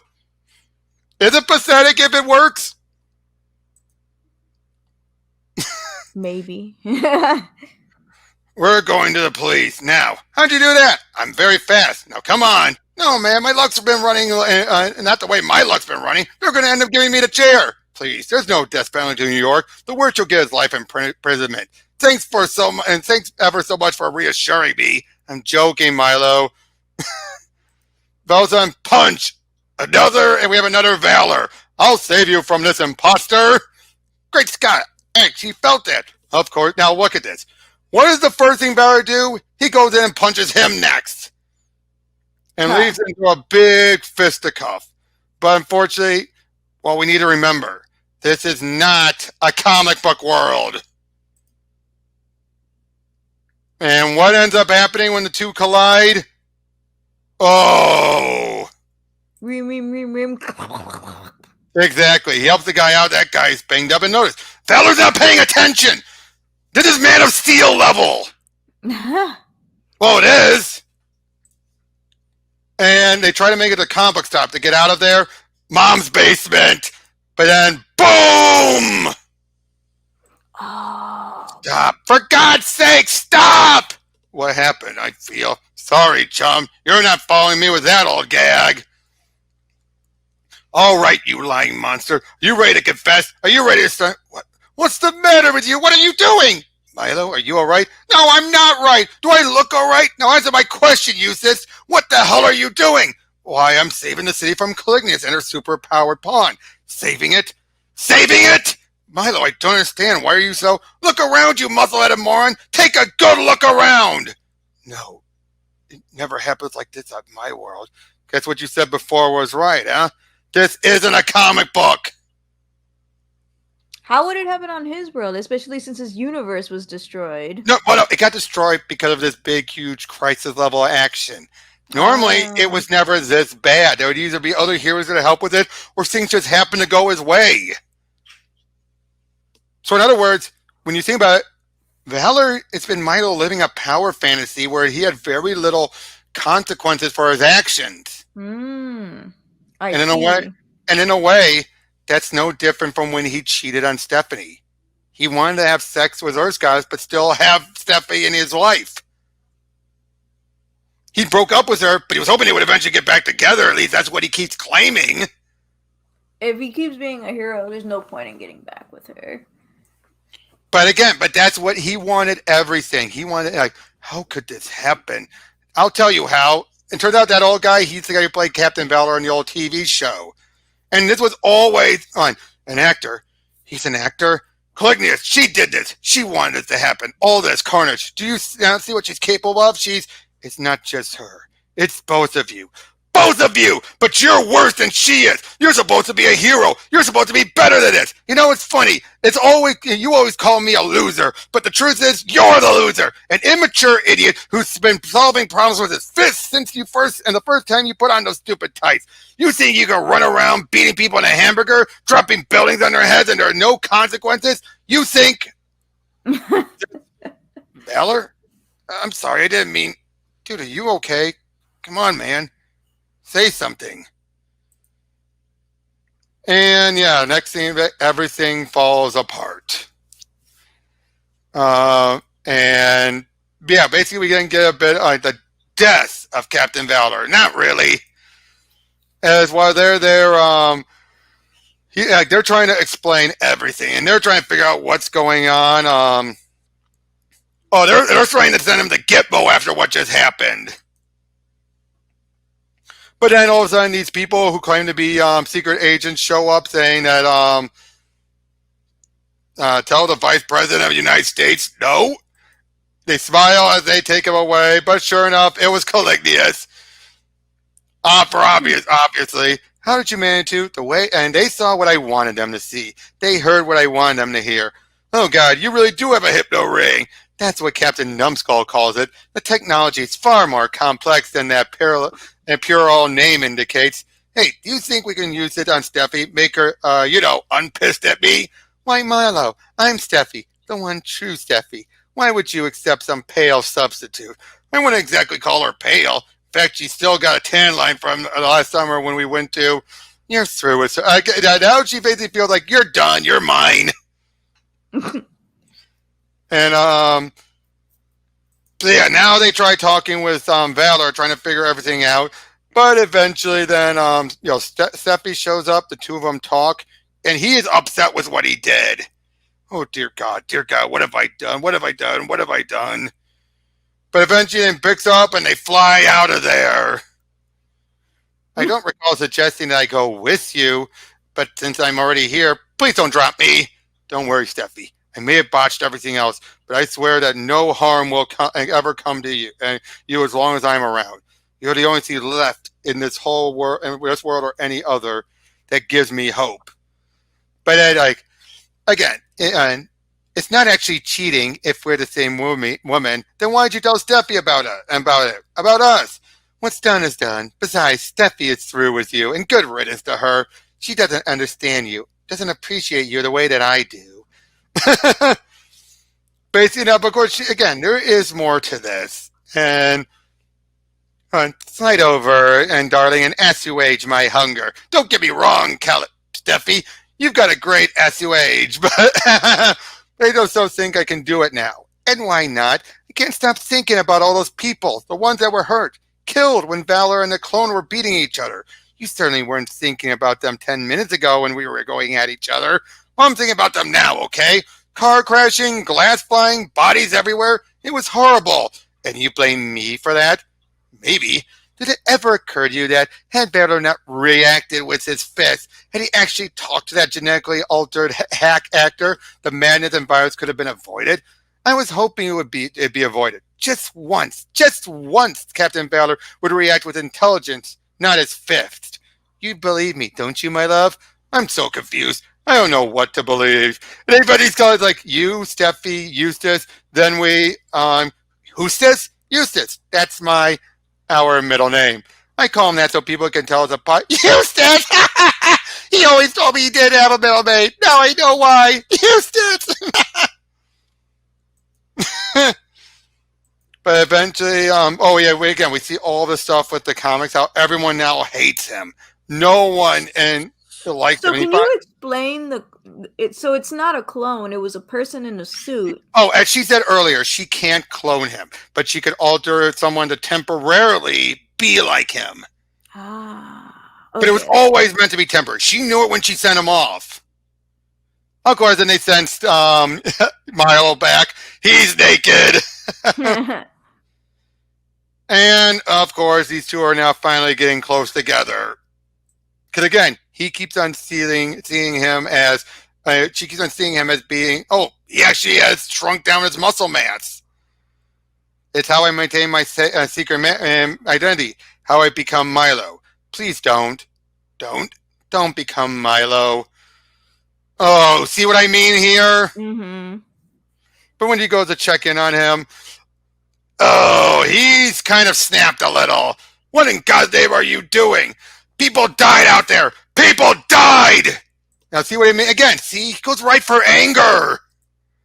Is it pathetic if it works? Maybe. We're going to the police. Now, how'd you do that? I'm very fast. Now, come on. No, man, my luck's been running, not the way my luck's been running. They're going to end up giving me the chair. Please, there's no death penalty in New York. The worst you'll get is life imprisonment. Thanks ever so much for reassuring me. I'm joking, Milo. Valzan, punch. And we have another Valor. I'll save you from this imposter. Great Scott. Hey, she felt it. Of course. Now look at this. What does the first thing Valor do? He goes in and punches him next. And leaves into a big fisticuff. But unfortunately, well, we need to remember, this is not a comic book world. And what ends up happening when the two collide? Oh. Rim. Exactly. He helps the guy out. That guy's banged up. And notice, Valor's not paying attention. This is Man of Steel level. Well, it is. And they try to make it a comic book stop to get out of there. Mom's basement. But then, boom! Oh. Stop. For God's sake, stop! What happened? I feel sorry, chum. You're not following me with that old gag. All right, you lying monster. Are you ready to confess? Are you ready to start? What's the matter with you? What are you doing? Milo, are you all right? No, I'm not right. Do I look all right? Now answer my question, Eustace. What the hell are you doing? Why, I'm saving the city from Caliginous and her super-powered pawn. Saving it? Saving it? Milo, I don't understand. Why are you so... Look around, you muzzle-headed moron. Take a good look around. No, it never happens like this in my world. Guess what you said before was right, huh? This isn't a comic book. How would it happen on his world, especially since his universe was destroyed? No, it got destroyed because of this big, huge crisis-level action. Normally, it was never this bad. There would either be other heroes that help with it, or things just happen to go his way. So in other words, when you think about it, Valor, it's been Milo living a power fantasy where he had very little consequences for his actions. In a way, that's no different from when he cheated on Stephanie. He wanted to have sex with Earth Goddess, but still have Stephie in his life. He broke up with her, but he was hoping they would eventually get back together. At least that's what he keeps claiming. If he keeps being a hero, there's no point in getting back with her. But that's what he wanted, everything. He wanted, like, how could this happen? I'll tell you how. It turns out that old guy, he's the guy who played Captain Valor in the old TV show. And this was always on an actor. He's an actor. Caliginous, she did this. She wanted it to happen. All this carnage. Do you see what she's capable of? It's not just her. It's both of you. Both of you! But you're worse than she is. You're supposed to be a hero. You're supposed to be better than this. You know, it's funny. You always call me a loser, but the truth is, you're the loser. An immature idiot who's been solving problems with his fists since the first time you put on those stupid tights. You think you can run around beating people in a hamburger, dropping buildings on their heads, and there are no consequences? You think... Valor? I'm sorry, I didn't mean... Dude, are you okay? Come on, man. Say something. And yeah, next thing, everything falls apart. And yeah, basically we didn't get a bit of the death of Captain Valor. Not really. As while they're there, they're trying to explain everything, and they're trying to figure out what's going on. They're trying to send him to Gitmo after what just happened. But then all of a sudden, these people who claim to be secret agents show up saying that tell the Vice President of the United States no? They smile as they take him away, but sure enough, it was Caliginous. Obviously. How did you manage to? The way, and they saw what I wanted them to see. They heard what I wanted them to hear. Oh God, you really do have a hypno ring. That's what Captain Numbskull calls it. The technology is far more complex than that puerile name indicates. Hey, do you think we can use it on Stephie? Make her, unpissed at me? Why, Milo, I'm Stephie, the one true Stephie. Why would you accept some pale substitute? I wouldn't exactly call her pale. In fact, she still got a tan line from last summer when we went to. You're through with her. Now she basically feels like you're done. You're mine. And so yeah, now they try talking with Valor, trying to figure everything out. But eventually, then Stephie shows up. The two of them talk, and he is upset with what he did. Oh dear God, what have I done? What have I done? What have I done? But eventually, they picks up and they fly out of there. I don't recall suggesting that I go with you, but since I'm already here, please don't drop me. Don't worry, Stephie. I may have botched everything else, but I swear that no harm will ever come to you, and you as long as I'm around. You're the only thing left in this whole world, in this world or any other, that gives me hope. But again, it's not actually cheating if we're the same woman. Then why'd you tell Stephie about us? What's done is done. Besides, Stephie is through with you, and good riddance to her. She doesn't understand you, doesn't appreciate you the way that I do. Basically, of course, again, there is more to this. And slide over, and darling, and assuage my hunger. Don't get me wrong, Stephie. You've got a great assuage, but I don't think I can do it now. And why not? I can't stop thinking about all those people, the ones that were hurt, killed when Valor and the clone were beating each other. You certainly weren't thinking about them 10 minutes ago when we were going at each other. Well, I'm thinking about them now, okay? Car crashing, glass flying, bodies everywhere. It was horrible. And you blame me for that? Maybe. Did it ever occur to you that had Valor not reacted with his fist, had he actually talked to that genetically altered hack actor, the madness and virus could have been avoided? I was hoping it'd be avoided. Just once, Captain Valor would react with intelligence, not his fist. You believe me, don't you, my love? I'm so confused. I don't know what to believe. And everybody's going like, you, Stephie, Eustace, then we, Eustace. That's our middle name. I call him that so people can tell us apart. Eustace! He always told me he did have a middle name. Now I know why. Eustace! But eventually, we see all the stuff with the comics, how everyone now hates him. No one likes him. So can you explain so it's not a clone, it was a person in a suit. Oh, as she said earlier, she can't clone him, but she could alter someone to temporarily be like him. Okay. But it was always meant to be temporary. She knew it when she sent him off. Of course, then they sent Milo back. He's naked. And, of course, these two are now finally getting close together. Because, again, he keeps on seeing him as... she keeps on seeing him as being... Oh, he actually has shrunk down his muscle mass. It's how I maintain my secret identity. How I become Milo. Please don't. Don't become Milo. Oh, see what I mean here? Mm-hmm. But when he goes to check in on him... Oh, he's kind of snapped a little. What in God's name are you doing? People died out there. People died. Now, see what I mean? Again, see, he goes right for anger.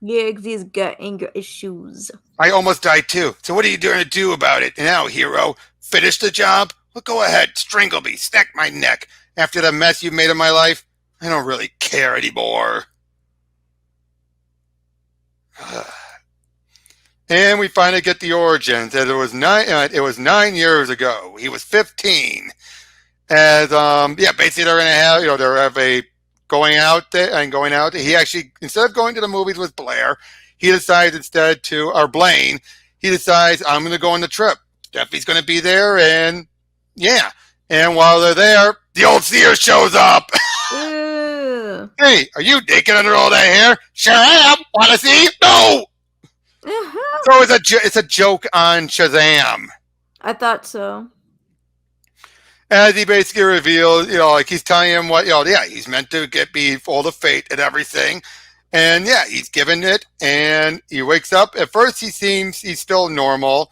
Yeah, because he's got anger issues. I almost died too. So what are you going to do about it? Now, hero, finish the job? Well, go ahead, strangle me, snack my neck. After the mess you've made of my life, I don't really care anymore. And we finally get the origins. It was 9 years ago. He was 15. As basically they're gonna have they're have a going out. He actually, instead of going to the movies with Blair, he decides Blaine. He decides, I'm gonna go on the trip. Stephie's gonna be there, and yeah. And while they're there, the old seer shows up. Hey, are you naked under all that hair? Sure am. Want to see? No. So it's a joke on Shazam. I thought so. As he basically reveals, like he's telling him what, yeah, he's meant to be full of fate and everything. And yeah, he's given it, and he wakes up. At first, he seems he's still normal,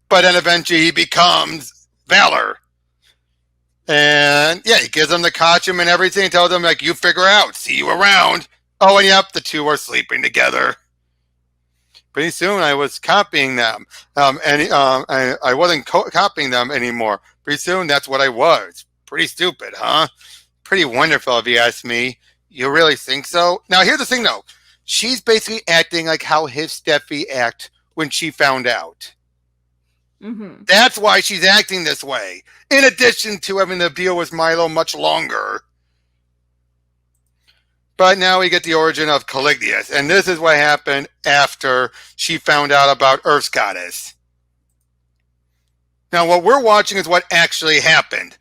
but then eventually he becomes Valor. And yeah, he gives him the costume and everything, tells him, like, you figure out, see you around. Oh, and yep, the two are sleeping together. Pretty soon I was copying them, I wasn't copying them anymore. Pretty soon that's what I was. Pretty stupid, huh? Pretty wonderful, if you ask me. You really think so? Now, here's the thing, though. She's basically acting like how his Stephie act when she found out. Mm-hmm. That's why she's acting this way, in addition to having to deal with Milo much longer. But now we get the origin of Caliginous, and this is what happened after she found out about Earth's goddess. Now, what we're watching is what actually happened.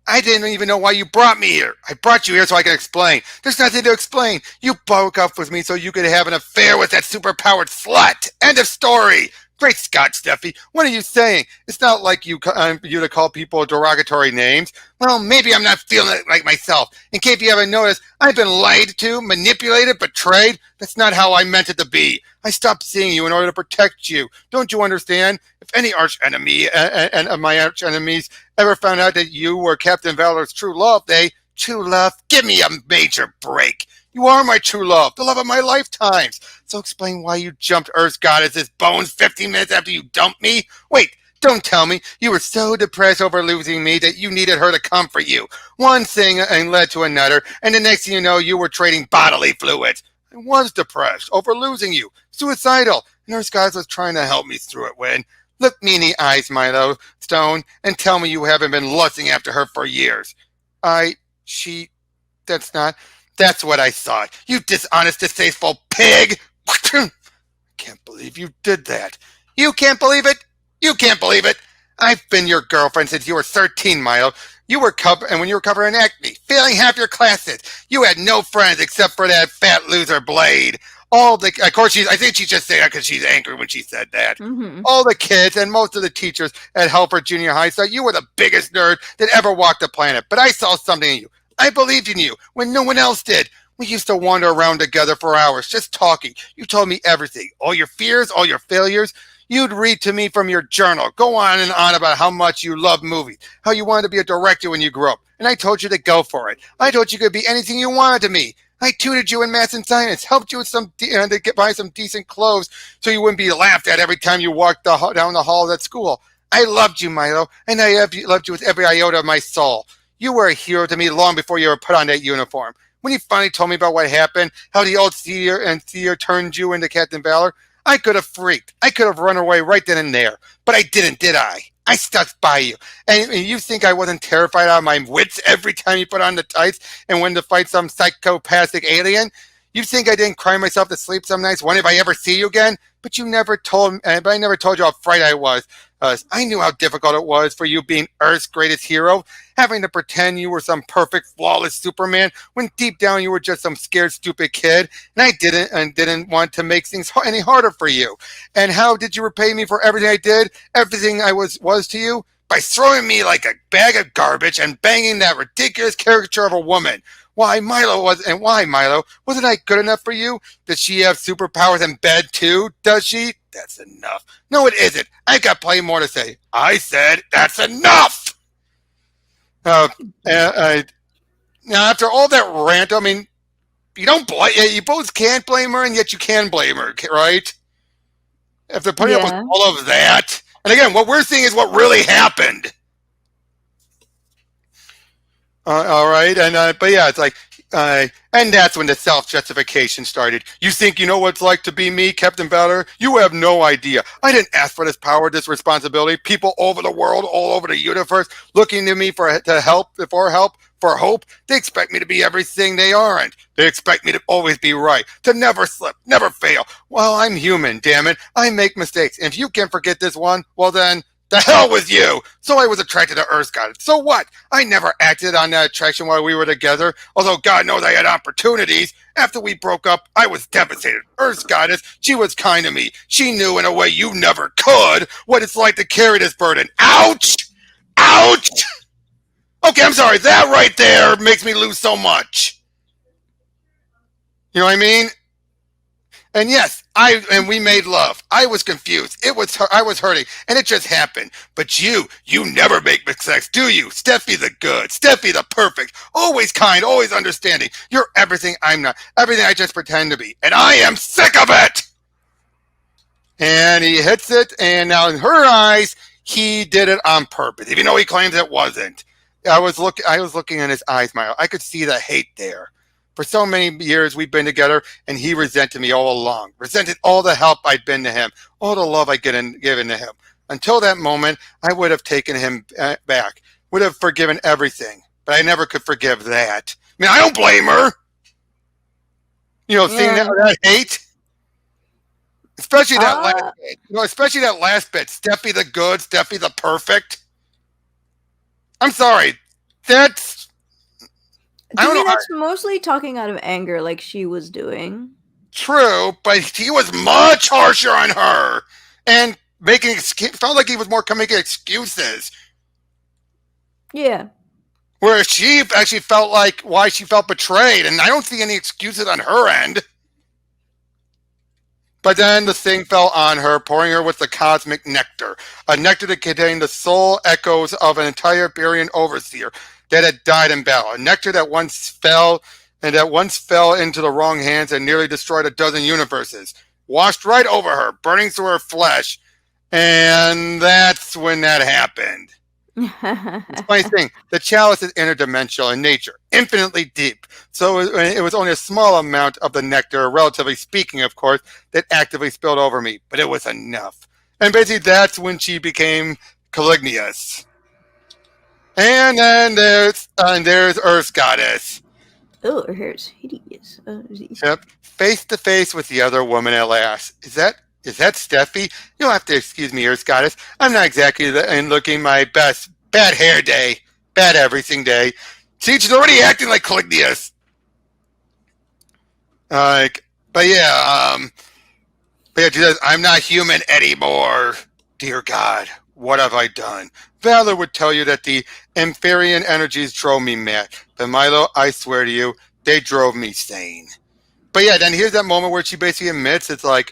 I didn't even know why you brought me here. I brought you here so I can explain. There's nothing to explain. You broke up with me so you could have an affair with that superpowered slut. End of story. Great Scott, Stephie. What are you saying? It's not like you to call people derogatory names. Well, maybe I'm not feeling it like myself. In case you haven't noticed, I've been lied to, manipulated, betrayed. That's not how I meant it to be. I stopped seeing you in order to protect you. Don't you understand? If any arch-enemy and of my arch-enemies ever found out that you were Captain Valor's true love, true love, give me a major break. You are my true love, the love of my lifetimes. So explain why you jumped Earth's goddess's bones 15 minutes after you dumped me? Wait, don't tell me you were so depressed over losing me that you needed her to comfort you. One thing and led to another, and the next thing you know, you were trading bodily fluids. I was depressed over losing you, suicidal, and Earth's goddess was trying to help me through it when... Look me in the eyes, Milo Stone, and tell me you haven't been lusting after her for years. That's what I thought. You dishonest, distasteful pig! I can't believe you did that. You can't believe it? You can't believe it? I've been your girlfriend since you were 13, Milo. And when you were covering acne, failing half your classes, you had no friends except for that fat loser Blade. Of course, I think she just said that because she's angry when she said that. Mm-hmm. All the kids and most of the teachers at Helper Junior High thought you were the biggest nerd that ever walked the planet. But I saw something in you. I believed in you when no one else did. We used to wander around together for hours, just talking. You told me everything, all your fears, all your failures. You'd read to me from your journal, go on and on about how much you love movies, how you wanted to be a director when you grew up. And I told you to go for it. I told you could be anything you wanted to me. I tutored you in math and science, helped you with to buy some decent clothes so you wouldn't be laughed at every time you walked down the halls at school. I loved you, Milo, and I loved you with every iota of my soul. You were a hero to me long before you ever put on that uniform. When you finally told me about what happened, how the old seer turned you into Captain Valor, I could have freaked. I could have run away right then and there. But I didn't, did I? I stuck by you. And you think I wasn't terrified out of my wits every time you put on the tights and went to fight some psychopathic alien? You think I didn't cry myself to sleep some nights wondering if I ever see you again? But I never told you how frightened I was. I knew how difficult it was for you being Earth's greatest hero, having to pretend you were some perfect, flawless Superman when deep down you were just some scared, stupid kid, and I didn't want to make things any harder for you. And how did you repay me for everything I did, everything I was to you? By throwing me like a bag of garbage and banging that ridiculous caricature of a woman. Why, Milo? Wasn't I good enough for you? Does she have superpowers in bed too? Does she? That's enough. No, it isn't. I've got plenty more to say. I said that's enough. Now, after all that rant, I mean, you both can't blame her, and yet you can blame her, right? After putting up with all of that, and again, what we're seeing is what really happened. All right, but yeah, it's like, and that's when the self-justification started. You think you know what it's like to be me, Captain Valor? You have no idea. I didn't ask for this power, this responsibility. People over the world, all over the universe, looking to me for hope. They expect me to be everything they aren't. They expect me to always be right, to never slip, never fail. Well, I'm human, damn it. I make mistakes. And if you can't forget this one, well then, The hell with you! So I was attracted to Earth Goddess. So what? I never acted on that attraction while we were together, although God knows I had opportunities. After we broke up, I was devastated. Earth Goddess, she was kind to me. She knew in a way you never could what it's like to carry this burden. Ouch! Ouch! Okay, I'm sorry. That right there makes me lose so much. You know what I mean? And yes, we made love. I was confused. I was hurting, and it just happened. But you never make mistakes, do you? Stephie the good, Stephie the perfect, always kind, always understanding. You're everything I'm not, everything I just pretend to be, and I am sick of it. And he hits it, and now in her eyes, he did it on purpose, even though he claims it wasn't. I was looking in his eyes, Milo. I could see the hate there. For so many years we've been together, and he resented me all along. Resented all the help I'd been to him, all the love I'd given to him. Until that moment, I would have taken him back, would have forgiven everything. But I never could forgive that. I mean, I don't blame her. You know, seeing that hate. Especially that last bit. You know, especially that last bit. Stephie the good, Stephie the perfect. I'm sorry. That's... To me, that's mostly talking out of anger, like she was doing. True, but he was much harsher on her, and felt like he was more making excuses. Yeah. Whereas she actually felt like why she felt betrayed, and I don't see any excuses on her end. But then the thing fell on her, pouring her with the cosmic nectar, a nectar that contained the soul echoes of an entire Berian overseer that had died in battle, a nectar that once fell into the wrong hands and nearly destroyed a dozen universes, washed right over her, burning through her flesh, and that's when that happened. It's a funny thing. The chalice is interdimensional in nature, infinitely deep. So it was only a small amount of the nectar, relatively speaking, of course, that actively spilled over me. But it was enough. And basically that's when she became Caliginous. And then there's Earth Goddess. Oh, her hair's hideous. Yep. Face to face with the other woman at last. Is that Stephie? You'll have to excuse me, Earth Goddess. I'm not exactly looking my best. Bad hair day. Bad everything day. See, she's already acting like Caliginous. But yeah, she says, I'm not human anymore. Dear God, what have I done? Valor would tell you that the Amphirean energies drove me mad. But Milo, I swear to you, they drove me sane. But yeah, then here's that moment where she basically admits it's like,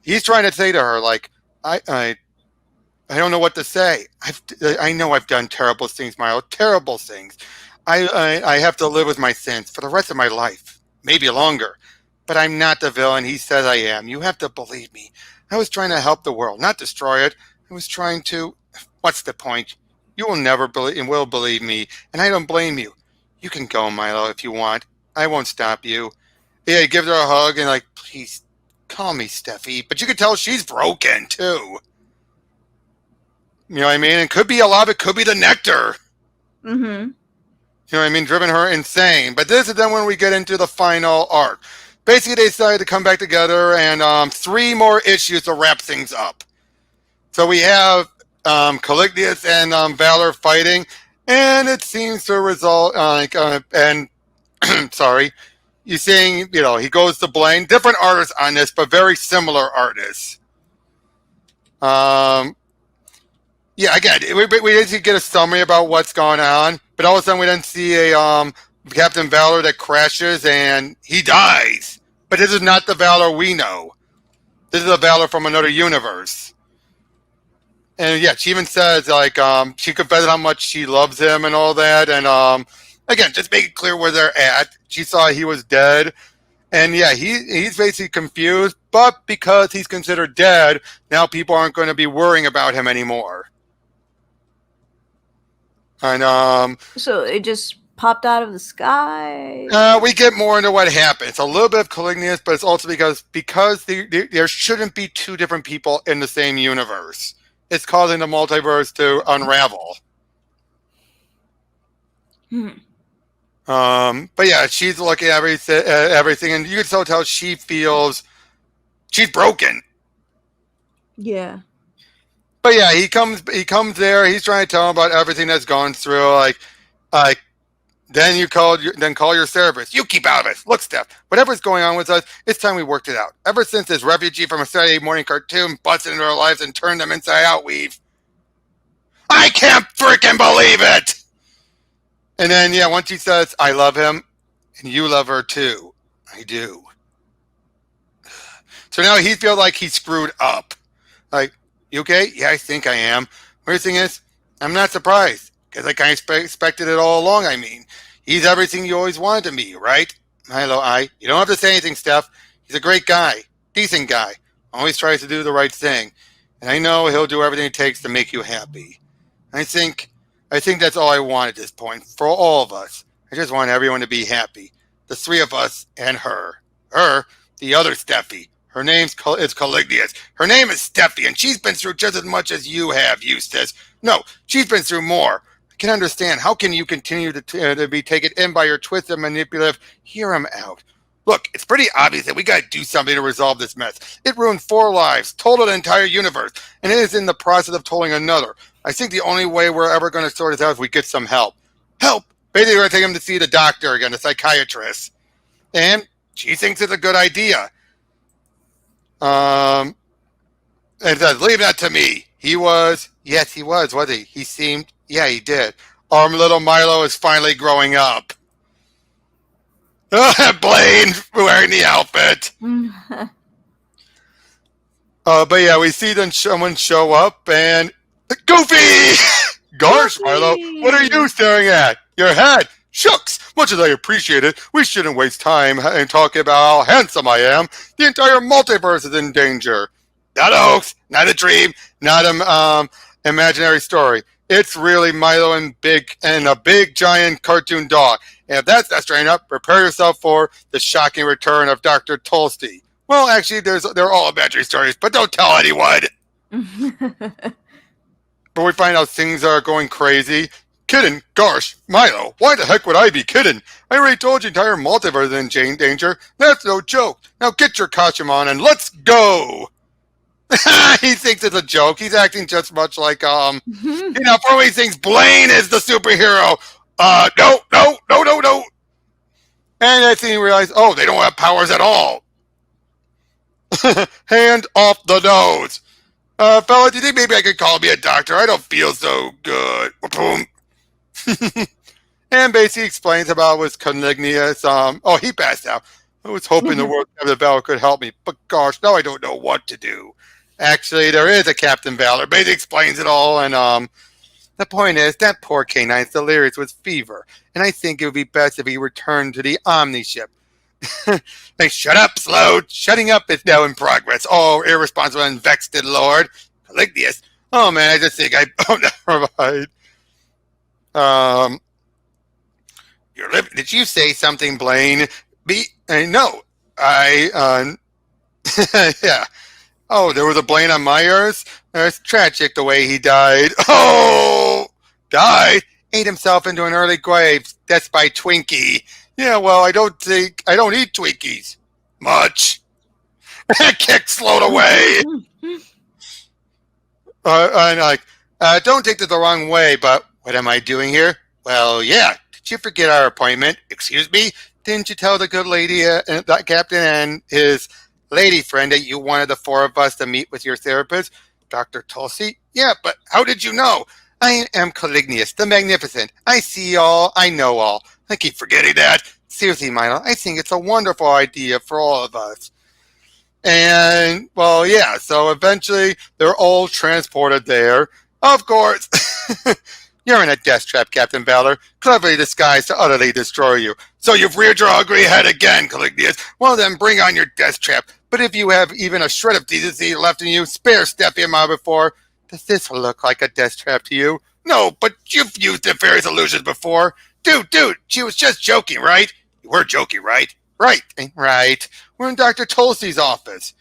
he's trying to say to her, like, I don't know what to say. I know I've done terrible things, Milo, terrible things. I have to live with my sins for the rest of my life, maybe longer. But I'm not the villain he says I am. You have to believe me. I was trying to help the world, not destroy it. I was trying to... What's the point? You will never believe me, and I don't blame you. You can go, Milo, if you want. I won't stop you. Yeah, he gives her a hug and like, please, call me Stephie. But you can tell she's broken, too. You know what I mean? It could be a lot of it could be the nectar. Mm-hmm. You know what I mean? Driven her insane. But this is then when we get into the final arc. Basically, they decided to come back together and 3 more issues to wrap things up. So we have Caliginous and Valor fighting, and it seems to result sorry, you're saying, you know, he goes to blame different artists on this, but very similar artists. Yeah, again, we didn't get a summary about what's going on, but all of a sudden we didn't see a Captain Valor that crashes and he dies. But this is not the Valor we know. This is a Valor from another universe. And yeah, she even says, like, she confesses how much she loves him and all that. And again, just make it clear where they're at. She saw he was dead. And yeah, he's basically confused. But because he's considered dead, now people aren't going to be worrying about him anymore. And So it just popped out of the sky. we get more into what happened. It's a little bit of Caliginous, but it's also because there shouldn't be 2 different people in the same universe. It's causing the multiverse to unravel. But yeah, she's looking at everything, and you can still tell she feels she's broken. Yeah. But yeah, he comes there. He's trying to tell him about everything that's going through. Like then call your therapist. You keep out of it. Look, Steph, whatever's going on with us, it's time we worked it out. Ever since this refugee from a Saturday morning cartoon busted into our lives and turned them inside out, I can't freaking believe it. And then yeah, once he says, "I love him, and you love her too," I do. So now he feels like he's screwed up. Like, you okay? Yeah, I think I am. Weird thing is, I'm not surprised, because I kind of expected it all along. I mean, he's everything you always wanted to be, right? Milo, you don't have to say anything, Steph. He's a great guy, decent guy, always tries to do the right thing. And I know he'll do everything it takes to make you happy. I think that's all I want at this point, for all of us. I just want everyone to be happy. The three of us and her. Her, the other Stephie. Her name's is Caliginous. Her name is Stephie, and she's been through just as much as you have, Eustace. No, she's been through more. I can understand. How can you continue to be taken in by your twisted, manipulative, hear him out? Look, it's pretty obvious that we got to do something to resolve this mess. It ruined 4 lives, totaled an entire universe, and it is in the process of totaling another. I think the only way we're ever going to sort this out is we get some help. Help! Basically, we're going to take him to see the doctor again, the psychiatrist. And she thinks it's a good idea. And says, leave that to me. Yes, he was he? He seemed, yeah, he did. Little Milo is finally growing up. Blaine wearing the outfit. But yeah, we see then someone show up and Goofy! Gosh, Milo, what are you staring at? Your head. Shucks! Much as I appreciate it, we shouldn't waste time and talk about how handsome I am. The entire multiverse is in danger. Not a hoax, not a dream, not an imaginary story. It's really Milo and a big giant cartoon dog. And if that's not straight up, prepare yourself for the shocking return of Dr. Tolsty. Well, actually, they're all imaginary stories, but don't tell anyone. But we find out things are going crazy. Kidding? Gosh, Milo, why the heck would I be kidding? I already told you the entire multiverse is in danger. That's no joke. Now get your costume on and let's go. He thinks it's a joke. He's acting just much like, for he thinks Blaine is the superhero. No. And I think he realized, they don't have powers at all. Hand off the nose. Fella, do you think maybe I could call me a doctor? I don't feel so good. Boom. And basically explains about was Caliginous. He passed out. I was hoping the world Captain Valor could help me, but gosh, now I don't know what to do. Actually, there is a Captain Valor. Basically explains it all, and the point is that poor K9's delirious with fever, and I think it would be best if he returned to the Omni ship. Hey, shut up, Slow. Shutting up is now in progress. Oh, irresponsible and vexed Lord. Caliginous. Oh man, I just think never mind. Did you say something, Blaine? No. Yeah. Oh, there was a Blaine on my ears? It's tragic the way he died. Oh! Died? Ate himself into an early grave. That's by Twinkie. Yeah, well, I don't eat Twinkies. Much. Kick slowed away. Don't take this the wrong way, but what am I doing here? Well, yeah. Did you forget our appointment? Excuse me? Didn't you tell the good lady, that captain and his lady friend that you wanted the 4 of us to meet with your therapist, Dr. Tulsi? Yeah, but how did you know? I am Caliginous, the Magnificent. I see all, I know all. I keep forgetting that. Seriously, Milo, I think it's a wonderful idea for all of us. And, well, yeah, so eventually they're all transported there. Of course. You're in a death trap, Captain Valor, cleverly disguised to utterly destroy you. So you've reared your ugly head again, Caliginous. Well then, bring on your death trap. But if you have even a shred of decency left in you, spare Stephie a mile before. Does this look like a death trap to you? No, but you've used nefarious illusions before. Dude, she was just joking, right? You were joking, right? Right. We're in Dr. Tulsi's office.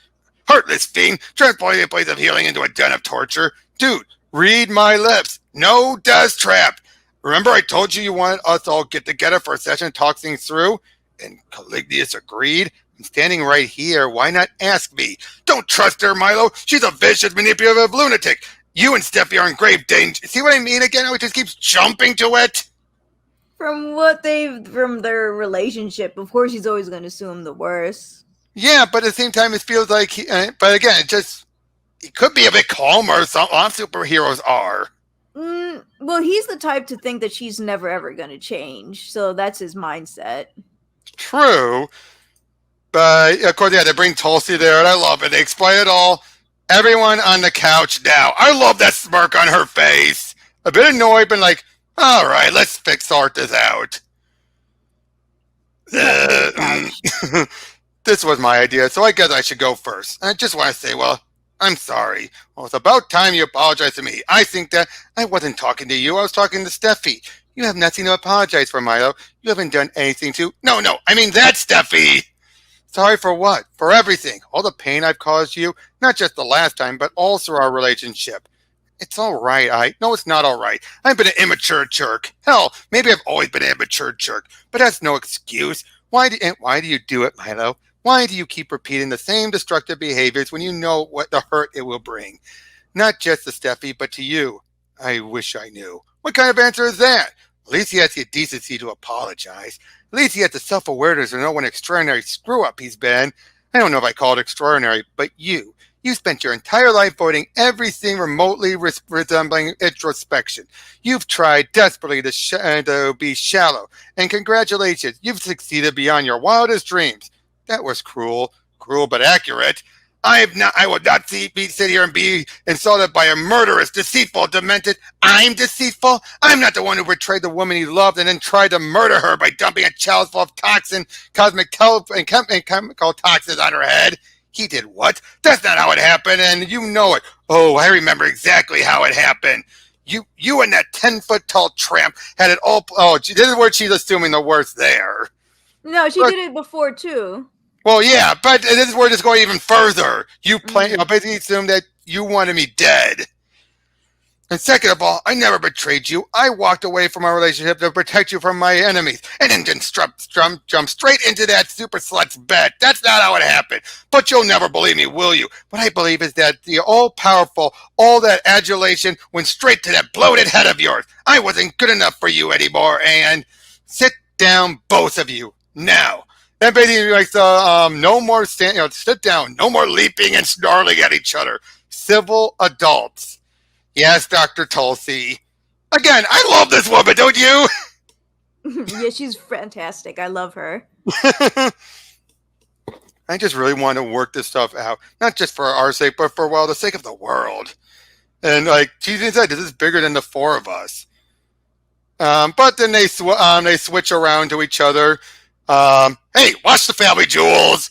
Heartless fiend, transporting a place of healing into a den of torture. Dude, read my lips. No death trap. Remember I told you wanted us all get together for a session to talk things through? And Caliginous agreed. I'm standing right here. Why not ask me? Don't trust her, Milo. She's a vicious, manipulative lunatic. You and Stephie are in grave danger. See what I mean again? How he just keeps jumping to it? From their relationship, of course he's always going to assume the worst. Yeah, but at the same time, it feels like but again, he could be a bit calmer. Some superheroes are. Well, he's the type to think that she's never ever going to change, so that's his mindset. True. But, of course, yeah, they bring Tulsi there, and I love it. They explain it all. Everyone on the couch now. I love that smirk on her face. A bit annoyed, but like, all right, let's sort this out. This was my idea, so I guess I should go first. I just want to say, well, I'm sorry. Well, it's about time you apologize to me. I think that I wasn't talking to you. I was talking to Stephie. You have nothing to apologize for, Milo. You haven't done anything to... No, I mean that, Stephie! Sorry for what? For everything. All the pain I've caused you, not just the last time, but also our relationship. It's all right, No, it's not all right. I've been an immature jerk. Hell, maybe I've always been an immature jerk, but that's no excuse. Why do you do it, Milo? Why do you keep repeating the same destructive behaviors when you know what the hurt it will bring? Not just to Stephie, but to you. I wish I knew. What kind of answer is that? At least he has the decency to apologize. At least he has the self-awareness to know what an extraordinary screw-up he's been. I don't know if I call it extraordinary, but you spent your entire life avoiding everything remotely resembling introspection. You've tried desperately to be shallow, and congratulations, you've succeeded beyond your wildest dreams. That was cruel but accurate. I would not sit here and be insulted by a murderous, deceitful, demented. I'm deceitful? I'm not the one who betrayed the woman he loved and then tried to murder her by dumping a chalice full of cosmic and chemical toxins on her head. He did what? That's not how it happened, and you know it. Oh, I remember exactly how it happened. You and that 10-foot-tall tramp had it all... Oh, this is where she's assuming the worst there. No, she did it before, too. Well, yeah, but this is where it's going even further. You basically assume that you wanted me dead. And second of all, I never betrayed you. I walked away from our relationship to protect you from my enemies, and then just jump straight into that super slut's bed. That's not how it happened. But you'll never believe me, will you? What I believe is that the all-powerful, all that adulation went straight to that bloated head of yours. I wasn't good enough for you anymore, and sit down, both of you, now. And basically, like, no more sit down, no more leaping and snarling at each other. Civil adults. Yes, Dr. Tulsi. Again, I love this woman, don't you? Yeah, she's fantastic. I love her. I just really want to work this stuff out, not just for our sake, but for, well, the sake of the world. And like she said, this is bigger than the four of us. But then they switch around to each other. Hey, watch the family jewels.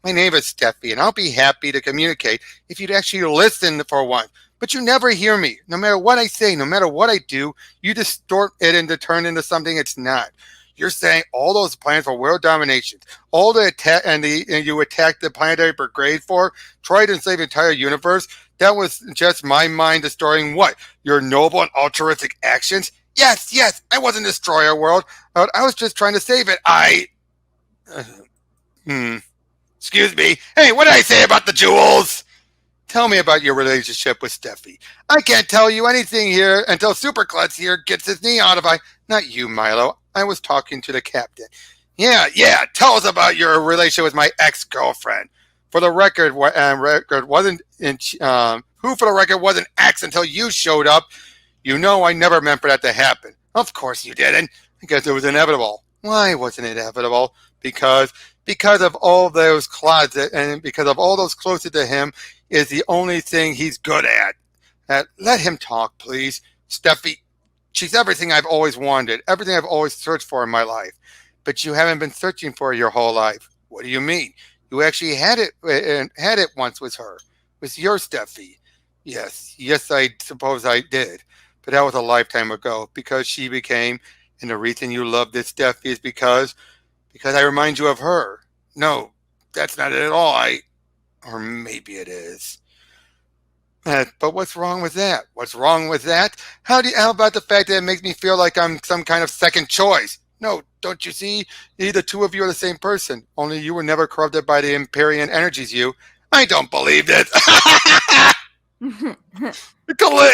My name is Stephie, and I'll be happy to communicate if you'd actually listen for once. But you never hear me. No matter what I say, no matter what I do, you distort it and turn into something it's not. You're saying all those plans for world domination, all the attack and you attacked the planetary brigade for, tried to enslave the entire universe. That was just my mind destroying what? Your noble and altruistic actions? Yes, I wasn't destroying our world. I was just trying to save it. Excuse me. Hey, what did I say about the jewels? Tell me about your relationship with Stephie. I can't tell you anything here until Superklutz here gets his knee out of I. Not you, Milo. I was talking to the captain. Yeah. Tell us about your relationship with my ex-girlfriend. For the record, wasn't who for the record wasn't ex until you showed up. You know I never meant for that to happen. Of course you didn't. Because it was inevitable. Why wasn't it inevitable? Because of all those closets and because of all those closer to him is the only thing he's good at. Let him talk, please. Stephie, she's everything I've always wanted, everything I've always searched for in my life. But you haven't been searching for your whole life. What do you mean? You actually had it once with her. With your Stephie. Yes, I suppose I did. But that was a lifetime ago because she became, and the reason you love this Stephie is because I remind you of her. No, that's not it at all. Or maybe it is. But what's wrong with that? What's wrong with that? How about the fact that it makes me feel like I'm some kind of second choice? No, don't you see? The two of you are the same person. Only you were never corrupted by the Empyrean energies, you. I don't believe it. I'm getting,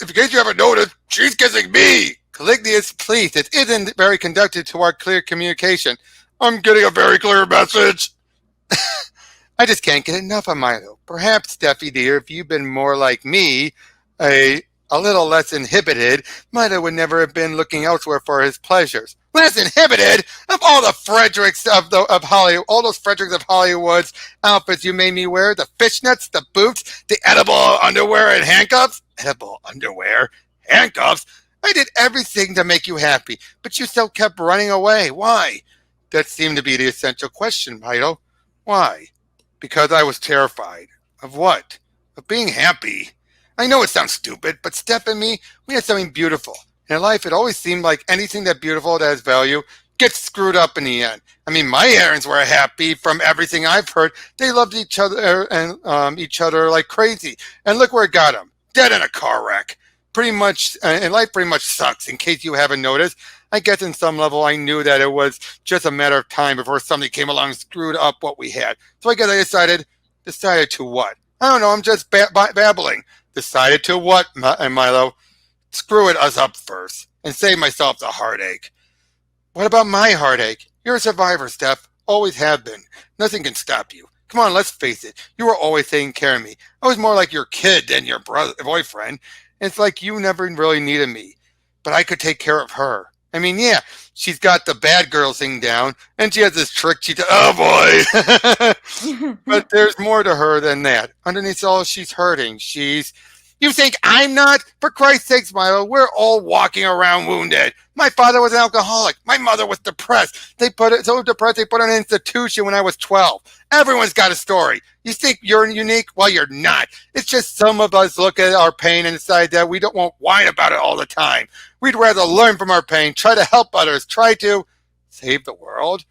if in case you haven't noticed, she's kissing me. Caliginous, please, it isn't very conducive to our clear communication. I'm getting a very clear message. I just can't get enough of Milo. Perhaps, Stephie dear, if you'd been more like me, a little less inhibited, Milo would never have been looking elsewhere for his pleasures. Less inhibited? Of all the Fredericks of Hollywood, all those Fredericks of Hollywood's outfits you made me wear, the fishnets, the boots, the edible underwear and handcuffs? Edible underwear? Handcuffs? I did everything to make you happy, but you still kept running away. Why? That seemed to be the essential question, Milo. Why? Because I was terrified. Of what? Of being happy. I know it sounds stupid, but Steph and me, we had something beautiful. In life, it always seemed like anything that beautiful that has value gets screwed up in the end. I mean, my parents were happy from everything I've heard. They loved each other and each other like crazy. And look where it got them. Dead in a car wreck. Pretty much, and life pretty much sucks, in case you haven't noticed. I guess in some level I knew that it was just a matter of time before somebody came along and screwed up what we had. So I guess I decided to what? I don't know, I'm just babbling. Decided to what, Milo? Screw it us up first and save myself the heartache. What about my heartache? You're a survivor, Steph. Always have been. Nothing can stop you. Come on, let's face it. You were always taking care of me. I was more like your kid than your boyfriend. It's like you never really needed me. But I could take care of her. I mean, yeah, she's got the bad girl thing down, and she has this trick. Oh boy! But there's more to her than that. Underneath all, she's hurting. You think I'm not? For Christ's sakes, Milo, we're all walking around wounded. My father was an alcoholic. My mother was depressed. So depressed they put her in an institution when I was 12. Everyone's got a story. You think you're unique? Well, you're not. It's just some of us look at our pain and decide that we don't want to whine about it all the time. We'd rather learn from our pain, try to help others, try to save the world.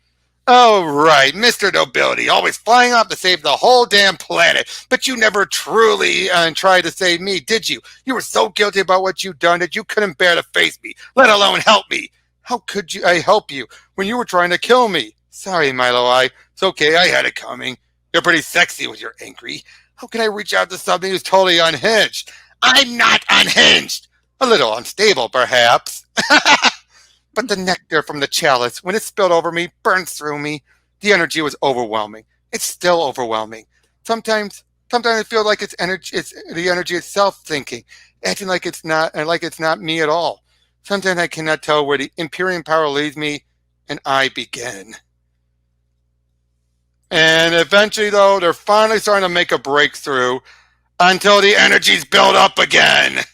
Oh, right, Mr. Nobility, always flying off to save the whole damn planet. But you never truly tried to save me, did you? You were so guilty about what you'd done that you couldn't bear to face me, let alone help me. How could I help you when you were trying to kill me? Sorry, Milo, it's okay, I had it coming. You're pretty sexy when you're angry. How can I reach out to something who's totally unhinged? I'm not unhinged. A little unstable, perhaps. But the nectar from the chalice, when it spilled over me, burns through me. The energy was overwhelming. It's still overwhelming. Sometimes I feel like it's the energy itself thinking, acting like it's not me at all. Sometimes I cannot tell where the Imperium power leads me, and I begin. And eventually, though, they're finally starting to make a breakthrough until the energy's built up again.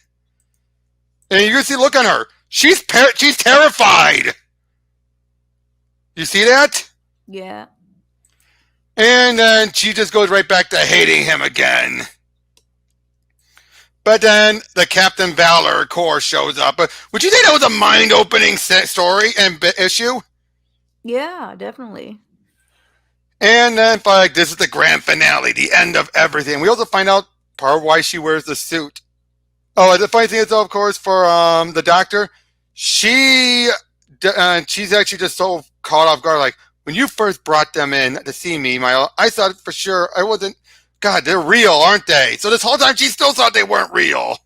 And you can see, look on her. She's terrified. You see that? Yeah. And then she just goes right back to hating him again. But then the Captain Valor Corps shows up. Would you say that was a mind-opening story and issue? Yeah, definitely. And then, like, this is the grand finale, the end of everything. We also find out part of why she wears the suit. Oh, the funny thing is, though, of course, for the doctor, she's actually just so caught off guard. Like, when you first brought them in to see me, I thought for sure I wasn't. God, they're real, aren't they? So this whole time, she still thought they weren't real.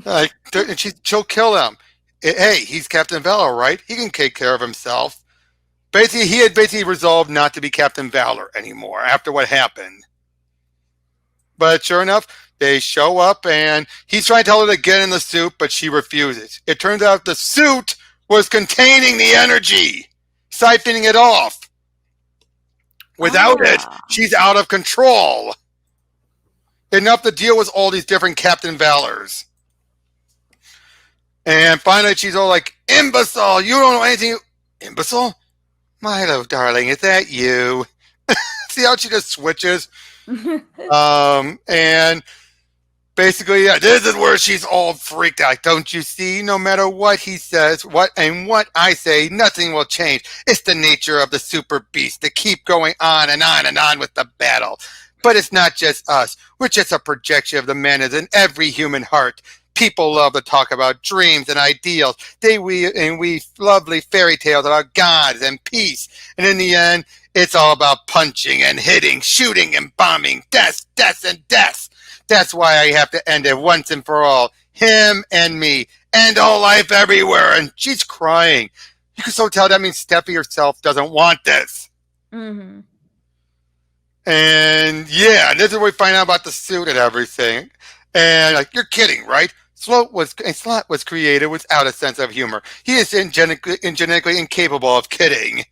Like, and she'll kill them. Hey, he's Captain Valor, right? He can take care of himself. Basically, he had resolved not to be Captain Valor anymore after what happened. But sure enough, they show up, and he's trying to tell her to get in the suit, but she refuses. It turns out the suit was containing the energy, siphoning it off. Without it, she's out of control. Enough to deal with all these different Captain Valors. And finally, she's all like, imbecile, you don't know anything. Imbecile? Milo, darling, is that you? See how she just switches? And basically, yeah, this is where she's all freaked out. Don't you see? No matter what he says, what I say, nothing will change. It's the nature of the super beast to keep going on and on and on with the battle. But it's not just us. We're just a projection of the menace in every human heart. People love to talk about dreams and ideals. They weave lovely fairy tales about gods and peace. And in the end, it's all about punching and hitting, shooting and bombing, death, death, and death. That's why I have to end it once and for all. Him and me. End all life everywhere. And she's crying. You can so tell that means Stephie herself doesn't want this. Mm-hmm. And yeah, this is where we find out about the suit and everything. And like, you're kidding, right? Slot was created without a sense of humor. He is genetically incapable of kidding.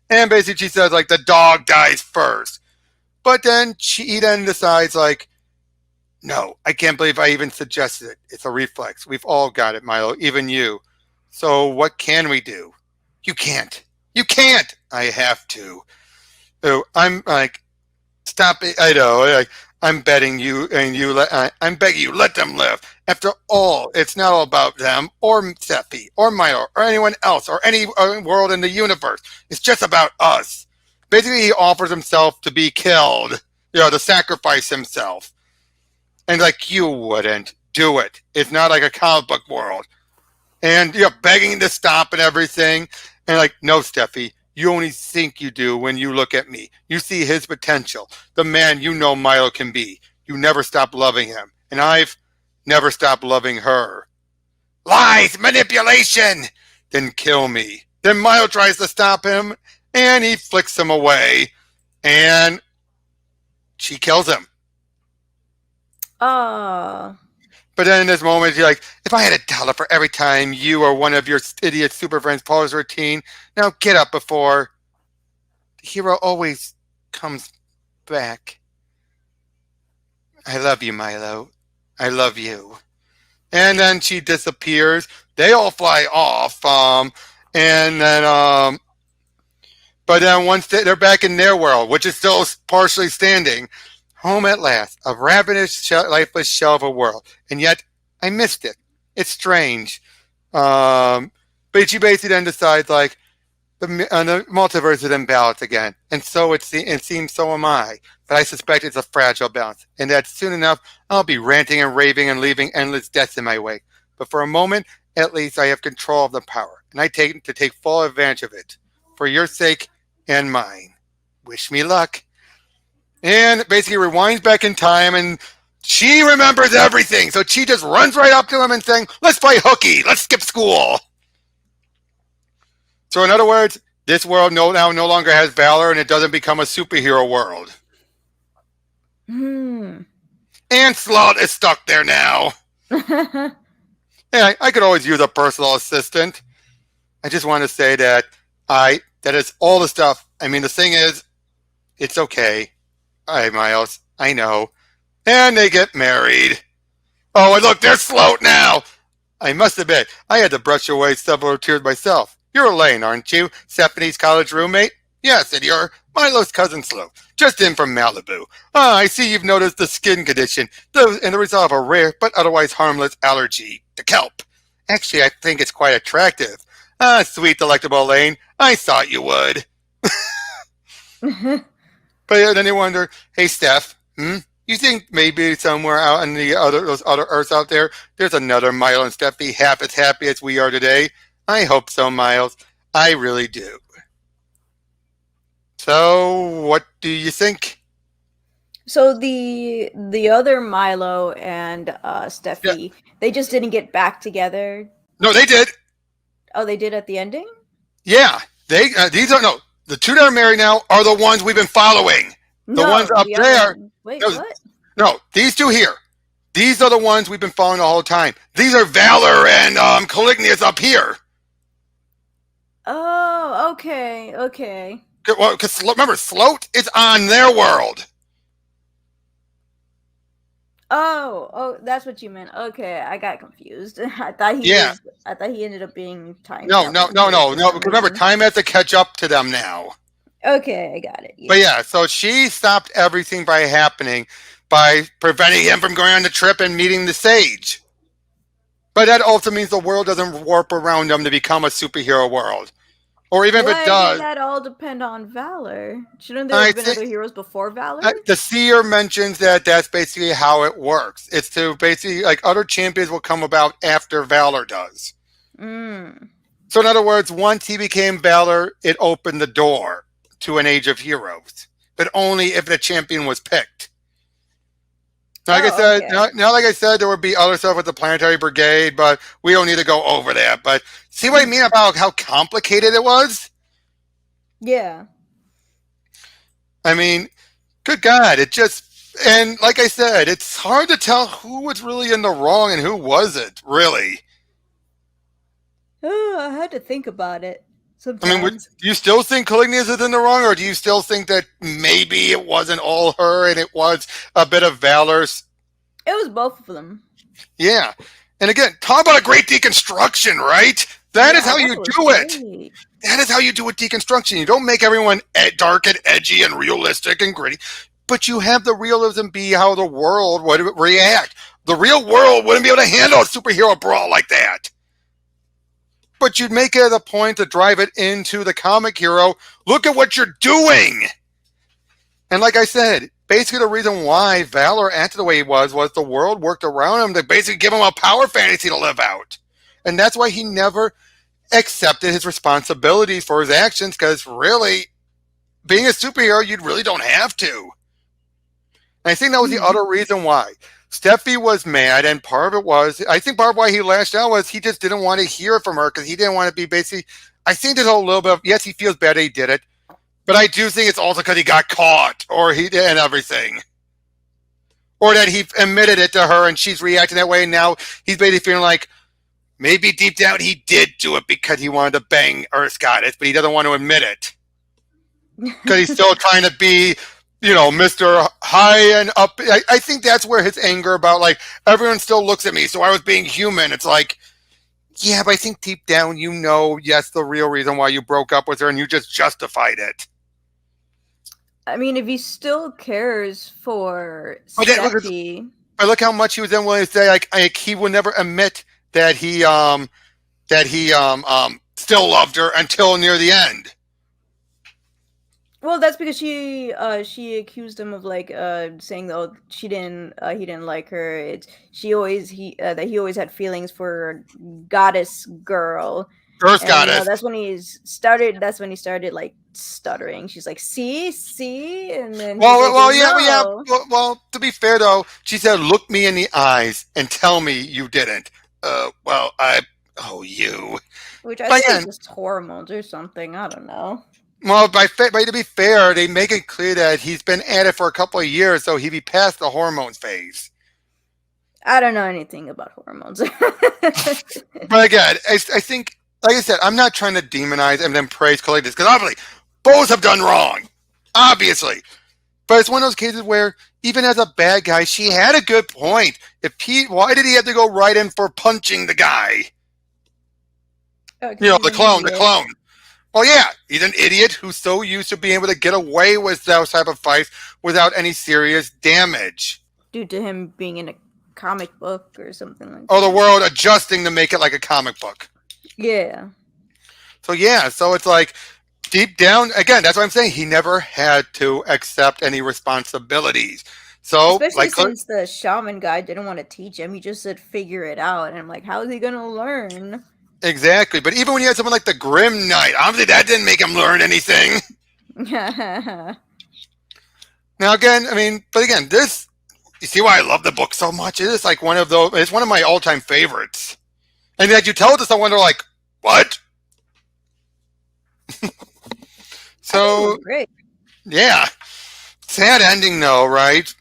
And basically she says, like, the dog dies first. But then he then decides, like, no, I can't believe I even suggested it. It's a reflex. We've all got it, Milo, even you. So what can we do? You can't. You can't. I have to. So I'm like, stop it. I know. Like, I'm betting you, and I'm begging you, let them live. After all, it's not all about them, or Stephie, or Milo, or anyone else, or any world in the universe. It's just about us. Basically, he offers himself to be killed, to sacrifice himself. And like, you wouldn't do it. It's not like a comic book world. And you're begging to stop and everything. And like, no, Stephie, you only think you do when you look at me. You see his potential, the man you know Milo can be. You never stop loving him. And I've never stopped loving her. Lies, manipulation! Then kill me. Then Milo tries to stop him, and he flicks him away. And she kills him. Oh. But then in this moment, you're like, if I had $1 for every time you or one of your idiot super friends follows a routine, now get up before the hero always comes back. I love you, Milo. I love you. And then she disappears. They all fly off. And then, but then once they're back in their world, which is still partially standing, home at last, a ravenous, lifeless shell of a world. And yet, I missed it. It's strange. But she basically then decides, like, the multiverse is in balance again. And so it seems so am I. But I suspect it's a fragile balance. And that soon enough, I'll be ranting and raving and leaving endless deaths in my wake. But for a moment, at least I have control of the power. And I take full advantage of it. For your sake and mine. Wish me luck. And basically rewinds back in time, and she remembers everything. So she just runs right up to him and saying, let's play hooky. Let's skip school. So in other words, this world now no longer has valor, and it doesn't become a superhero world. And Slot is stuck there now. Yeah, I could always use a personal assistant. I just want to say that that is all the stuff. I mean, the thing is, it's okay. Hi, Miles. I know. And they get married. Oh, and look, they're Sloat now. I must admit, I had to brush away several tears myself. You're Elaine, aren't you? Stephanie's college roommate? Yes, and you're Milo's cousin Sloat. Just in from Malibu. I see you've noticed the skin condition, and the result of a rare but otherwise harmless allergy to kelp. Actually, I think it's quite attractive. Sweet, delectable Elaine. I thought you would. But then you wonder, hey, Steph, you think maybe somewhere out in those other Earths out there, there's another Milo and Stephie half as happy as we are today? I hope so, Miles. I really do. So, what do you think? So the other Milo and Stephie, they just didn't get back together. No, they did. Oh, they did at the ending? Yeah, the two that are married now are the ones we've been following. The ones up there. Wait, what? No, these two here. These are the ones we've been following the whole time. These are Valor and Caliginous up here. Oh, okay. Well, because remember, Sloat is on their world. Oh, that's what you meant. Okay, I got confused. I thought he ended up being time. No. Because remember, time has to catch up to them now. Okay, I got it. Yeah. But yeah, so she stopped everything by preventing him from going on the trip and meeting the sage. But that also means the world doesn't warp around them to become a superhero world. Or even if it Why does, did that all depend on Valor? Shouldn't there I have been think other heroes before Valor? the seer mentions that that's basically how it works. It's to basically, like, other champions will come about after Valor does. Mm. So in other words, once he became Valor, it opened the door to an age of heroes, but only if the champion was picked. Like I Oh, said, okay. now, like I said, there would be other stuff with the Planetary Brigade, but we don't need to go over that. But see what I mean about how complicated it was? Yeah. I mean, good God, it just, and like I said, it's hard to tell who was really in the wrong and who wasn't, really. Oh, I had to think about it I mean, sometimes. do you still think Caliginous is in the wrong, or do you still think that maybe it wasn't all her and it was a bit of Valor's? It was both of them. Yeah. And again, talk about a great deconstruction, right? That is Yeah, how that you was do it. great. That is how you do a deconstruction. You don't make everyone dark and edgy and realistic and gritty, but you have the realism be how the world would react. The real world wouldn't be able to handle a superhero brawl like that. But you'd make it a point to drive it into the comic hero. Look at what you're doing. And like I said, basically the reason why Valor acted the way he was the world worked around him to basically give him a power fantasy to live out. And that's why he never accepted his responsibilities for his actions, because really, being a superhero, you really don't have to. And I think that was the other reason why. Stephie was mad, and part of it was, I think part of why he lashed out was he just didn't want to hear from her, because he didn't want to be basically, I think there's a little bit of, yes, he feels bad he did it, but I do think it's also because he got caught, or he did, and everything. Or that he admitted it to her, and she's reacting that way, and now he's basically feeling like, maybe deep down he did do it because he wanted to bang Earth Goddess, but he doesn't want to admit it. Because he's still trying to be, Mr. High and up. I think that's where his anger about, like, everyone still looks at me, so I was being human. It's like, yeah, but I think deep down, yes, the real reason why you broke up with her, and you just justified it. I mean, if he still cares for But Stephie, look how much he was then willing to say, like he would never admit that he still loved her until near the end. well, that's because she accused him of saying that he didn't like her. It's that he always had feelings for goddess girl. Earth And Goddess. that's when he started like stuttering. She's like, see, and then Well, to be fair though, she said, "Look me in the eyes and tell me you didn't." You. Which I But think again, is just hormones or something. I don't know. well, by to be fair, they make it clear that he's been at it for a couple of years, so he'd be past the hormones phase. I don't know anything about hormones. But again, I think, like I said, I'm not trying to demonize and then praise Caliginous, because obviously both have done wrong, obviously. But it's one of those cases where, even as a bad guy, she had a good point. Why did he have to go right in for punching the guy? The clone. Well, yeah, he's an idiot who's so used to being able to get away with those type of fights without any serious damage. Due to him being in a comic book or something like that. Oh, the world adjusting to make it like a comic book. Yeah. So it's like, deep down, again, that's what I'm saying. He never had to accept any responsibilities. So, especially since the shaman guy didn't want to teach him, he just said figure it out. And I'm like, how is he gonna learn? Exactly. But even when you had someone like the Grim Knight, obviously that didn't make him learn anything. Now again, this, you see why I love the book so much? It is like it's one of my all-time favorites. And that you tell it to someone, they're like, what? So, great. Yeah. Sad ending though, right?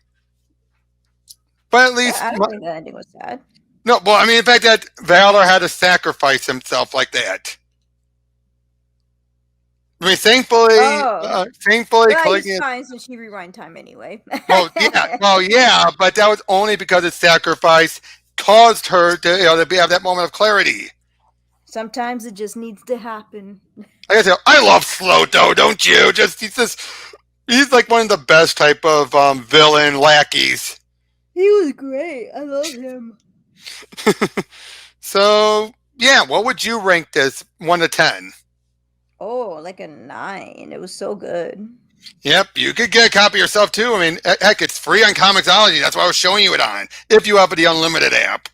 But at least... I don't think the ending was sad. No, well, in fact, that Valor had to sacrifice himself like that. Thankfully, he's fine since she rewind time anyway. But that was only because his sacrifice caused her to have that moment of clarity. Sometimes it just needs to happen. Like I said, I love Sloto, don't you? He's like one of the best type of villain lackeys. He was great. I love him. So, yeah, what would you rank this 1 to 10? Oh, like a 9. It was so good. Yep, you could get a copy yourself too. I mean, heck, it's free on Comixology. That's why I was showing you it on. If you have the Unlimited app.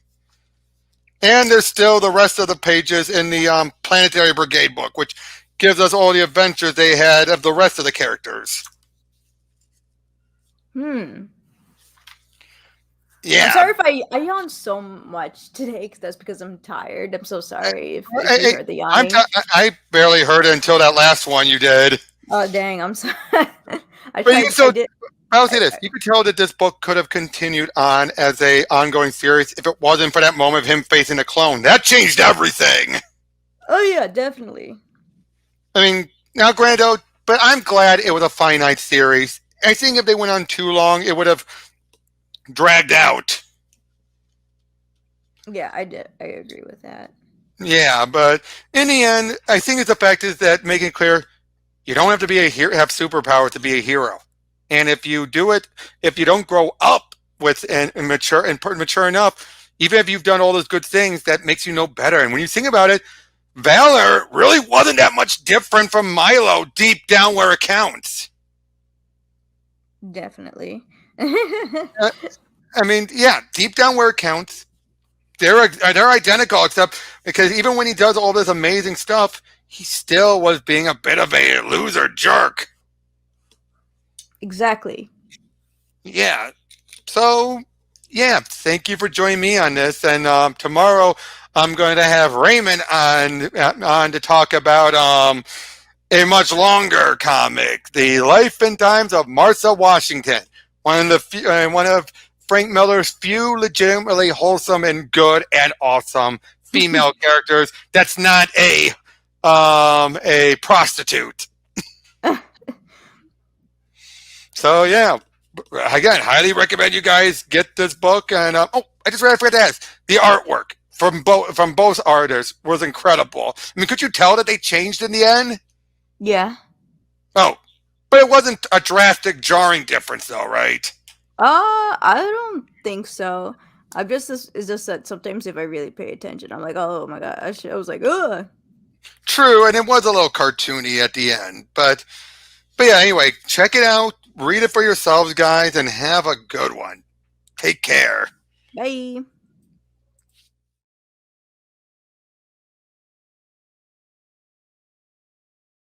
And there's still the rest of the pages in the Planetary Brigade book, which gives us all the adventures they had of the rest of the characters. Hmm. Yeah. I'm sorry if I yawned so much today, because that's because I'm tired. I'm so sorry if you heard the yawning. I barely heard it until that last one you did. Oh, dang, I'm sorry. I did. I'll say this. You could tell that this book could have continued on as a ongoing series if it wasn't for that moment of him facing a clone. That changed everything. Oh, yeah, definitely. I mean, now granted, but I'm glad it was a finite series. I think if they went on too long, it would have dragged out. Yeah, I did. I agree with that. Yeah, but in the end, I think it's the fact is that making it clear you don't have to be a hero, have superpowers to be a hero. And if you do it, if you don't grow up with and mature enough, even if you've done all those good things, that makes you know better. And when you think about it, Valor really wasn't that much different from Milo deep down where it counts. Definitely. I mean, yeah, deep down where it counts, they're identical, except because even when he does all this amazing stuff, he still was being a bit of a loser jerk. Exactly. Yeah. So, yeah, thank you for joining me on this. And tomorrow I'm going to have Raymond on to talk about a much longer comic, The Life and Times of Martha Washington, one of Frank Miller's few legitimately wholesome and good and awesome female characters. That's not a prostitute. So yeah, again, highly recommend you guys get this book. And I forgot to ask, the artwork from both artists was incredible. I mean, could you tell that they changed in the end? Yeah. Oh, but it wasn't a drastic, jarring difference, though, right? I don't think so. It's just that sometimes if I really pay attention, I'm like, oh my gosh. I was like, ugh. True, and it was a little cartoony at the end, but yeah. Anyway, check it out, read it for yourselves, guys, and have a good one. Take care. Bye.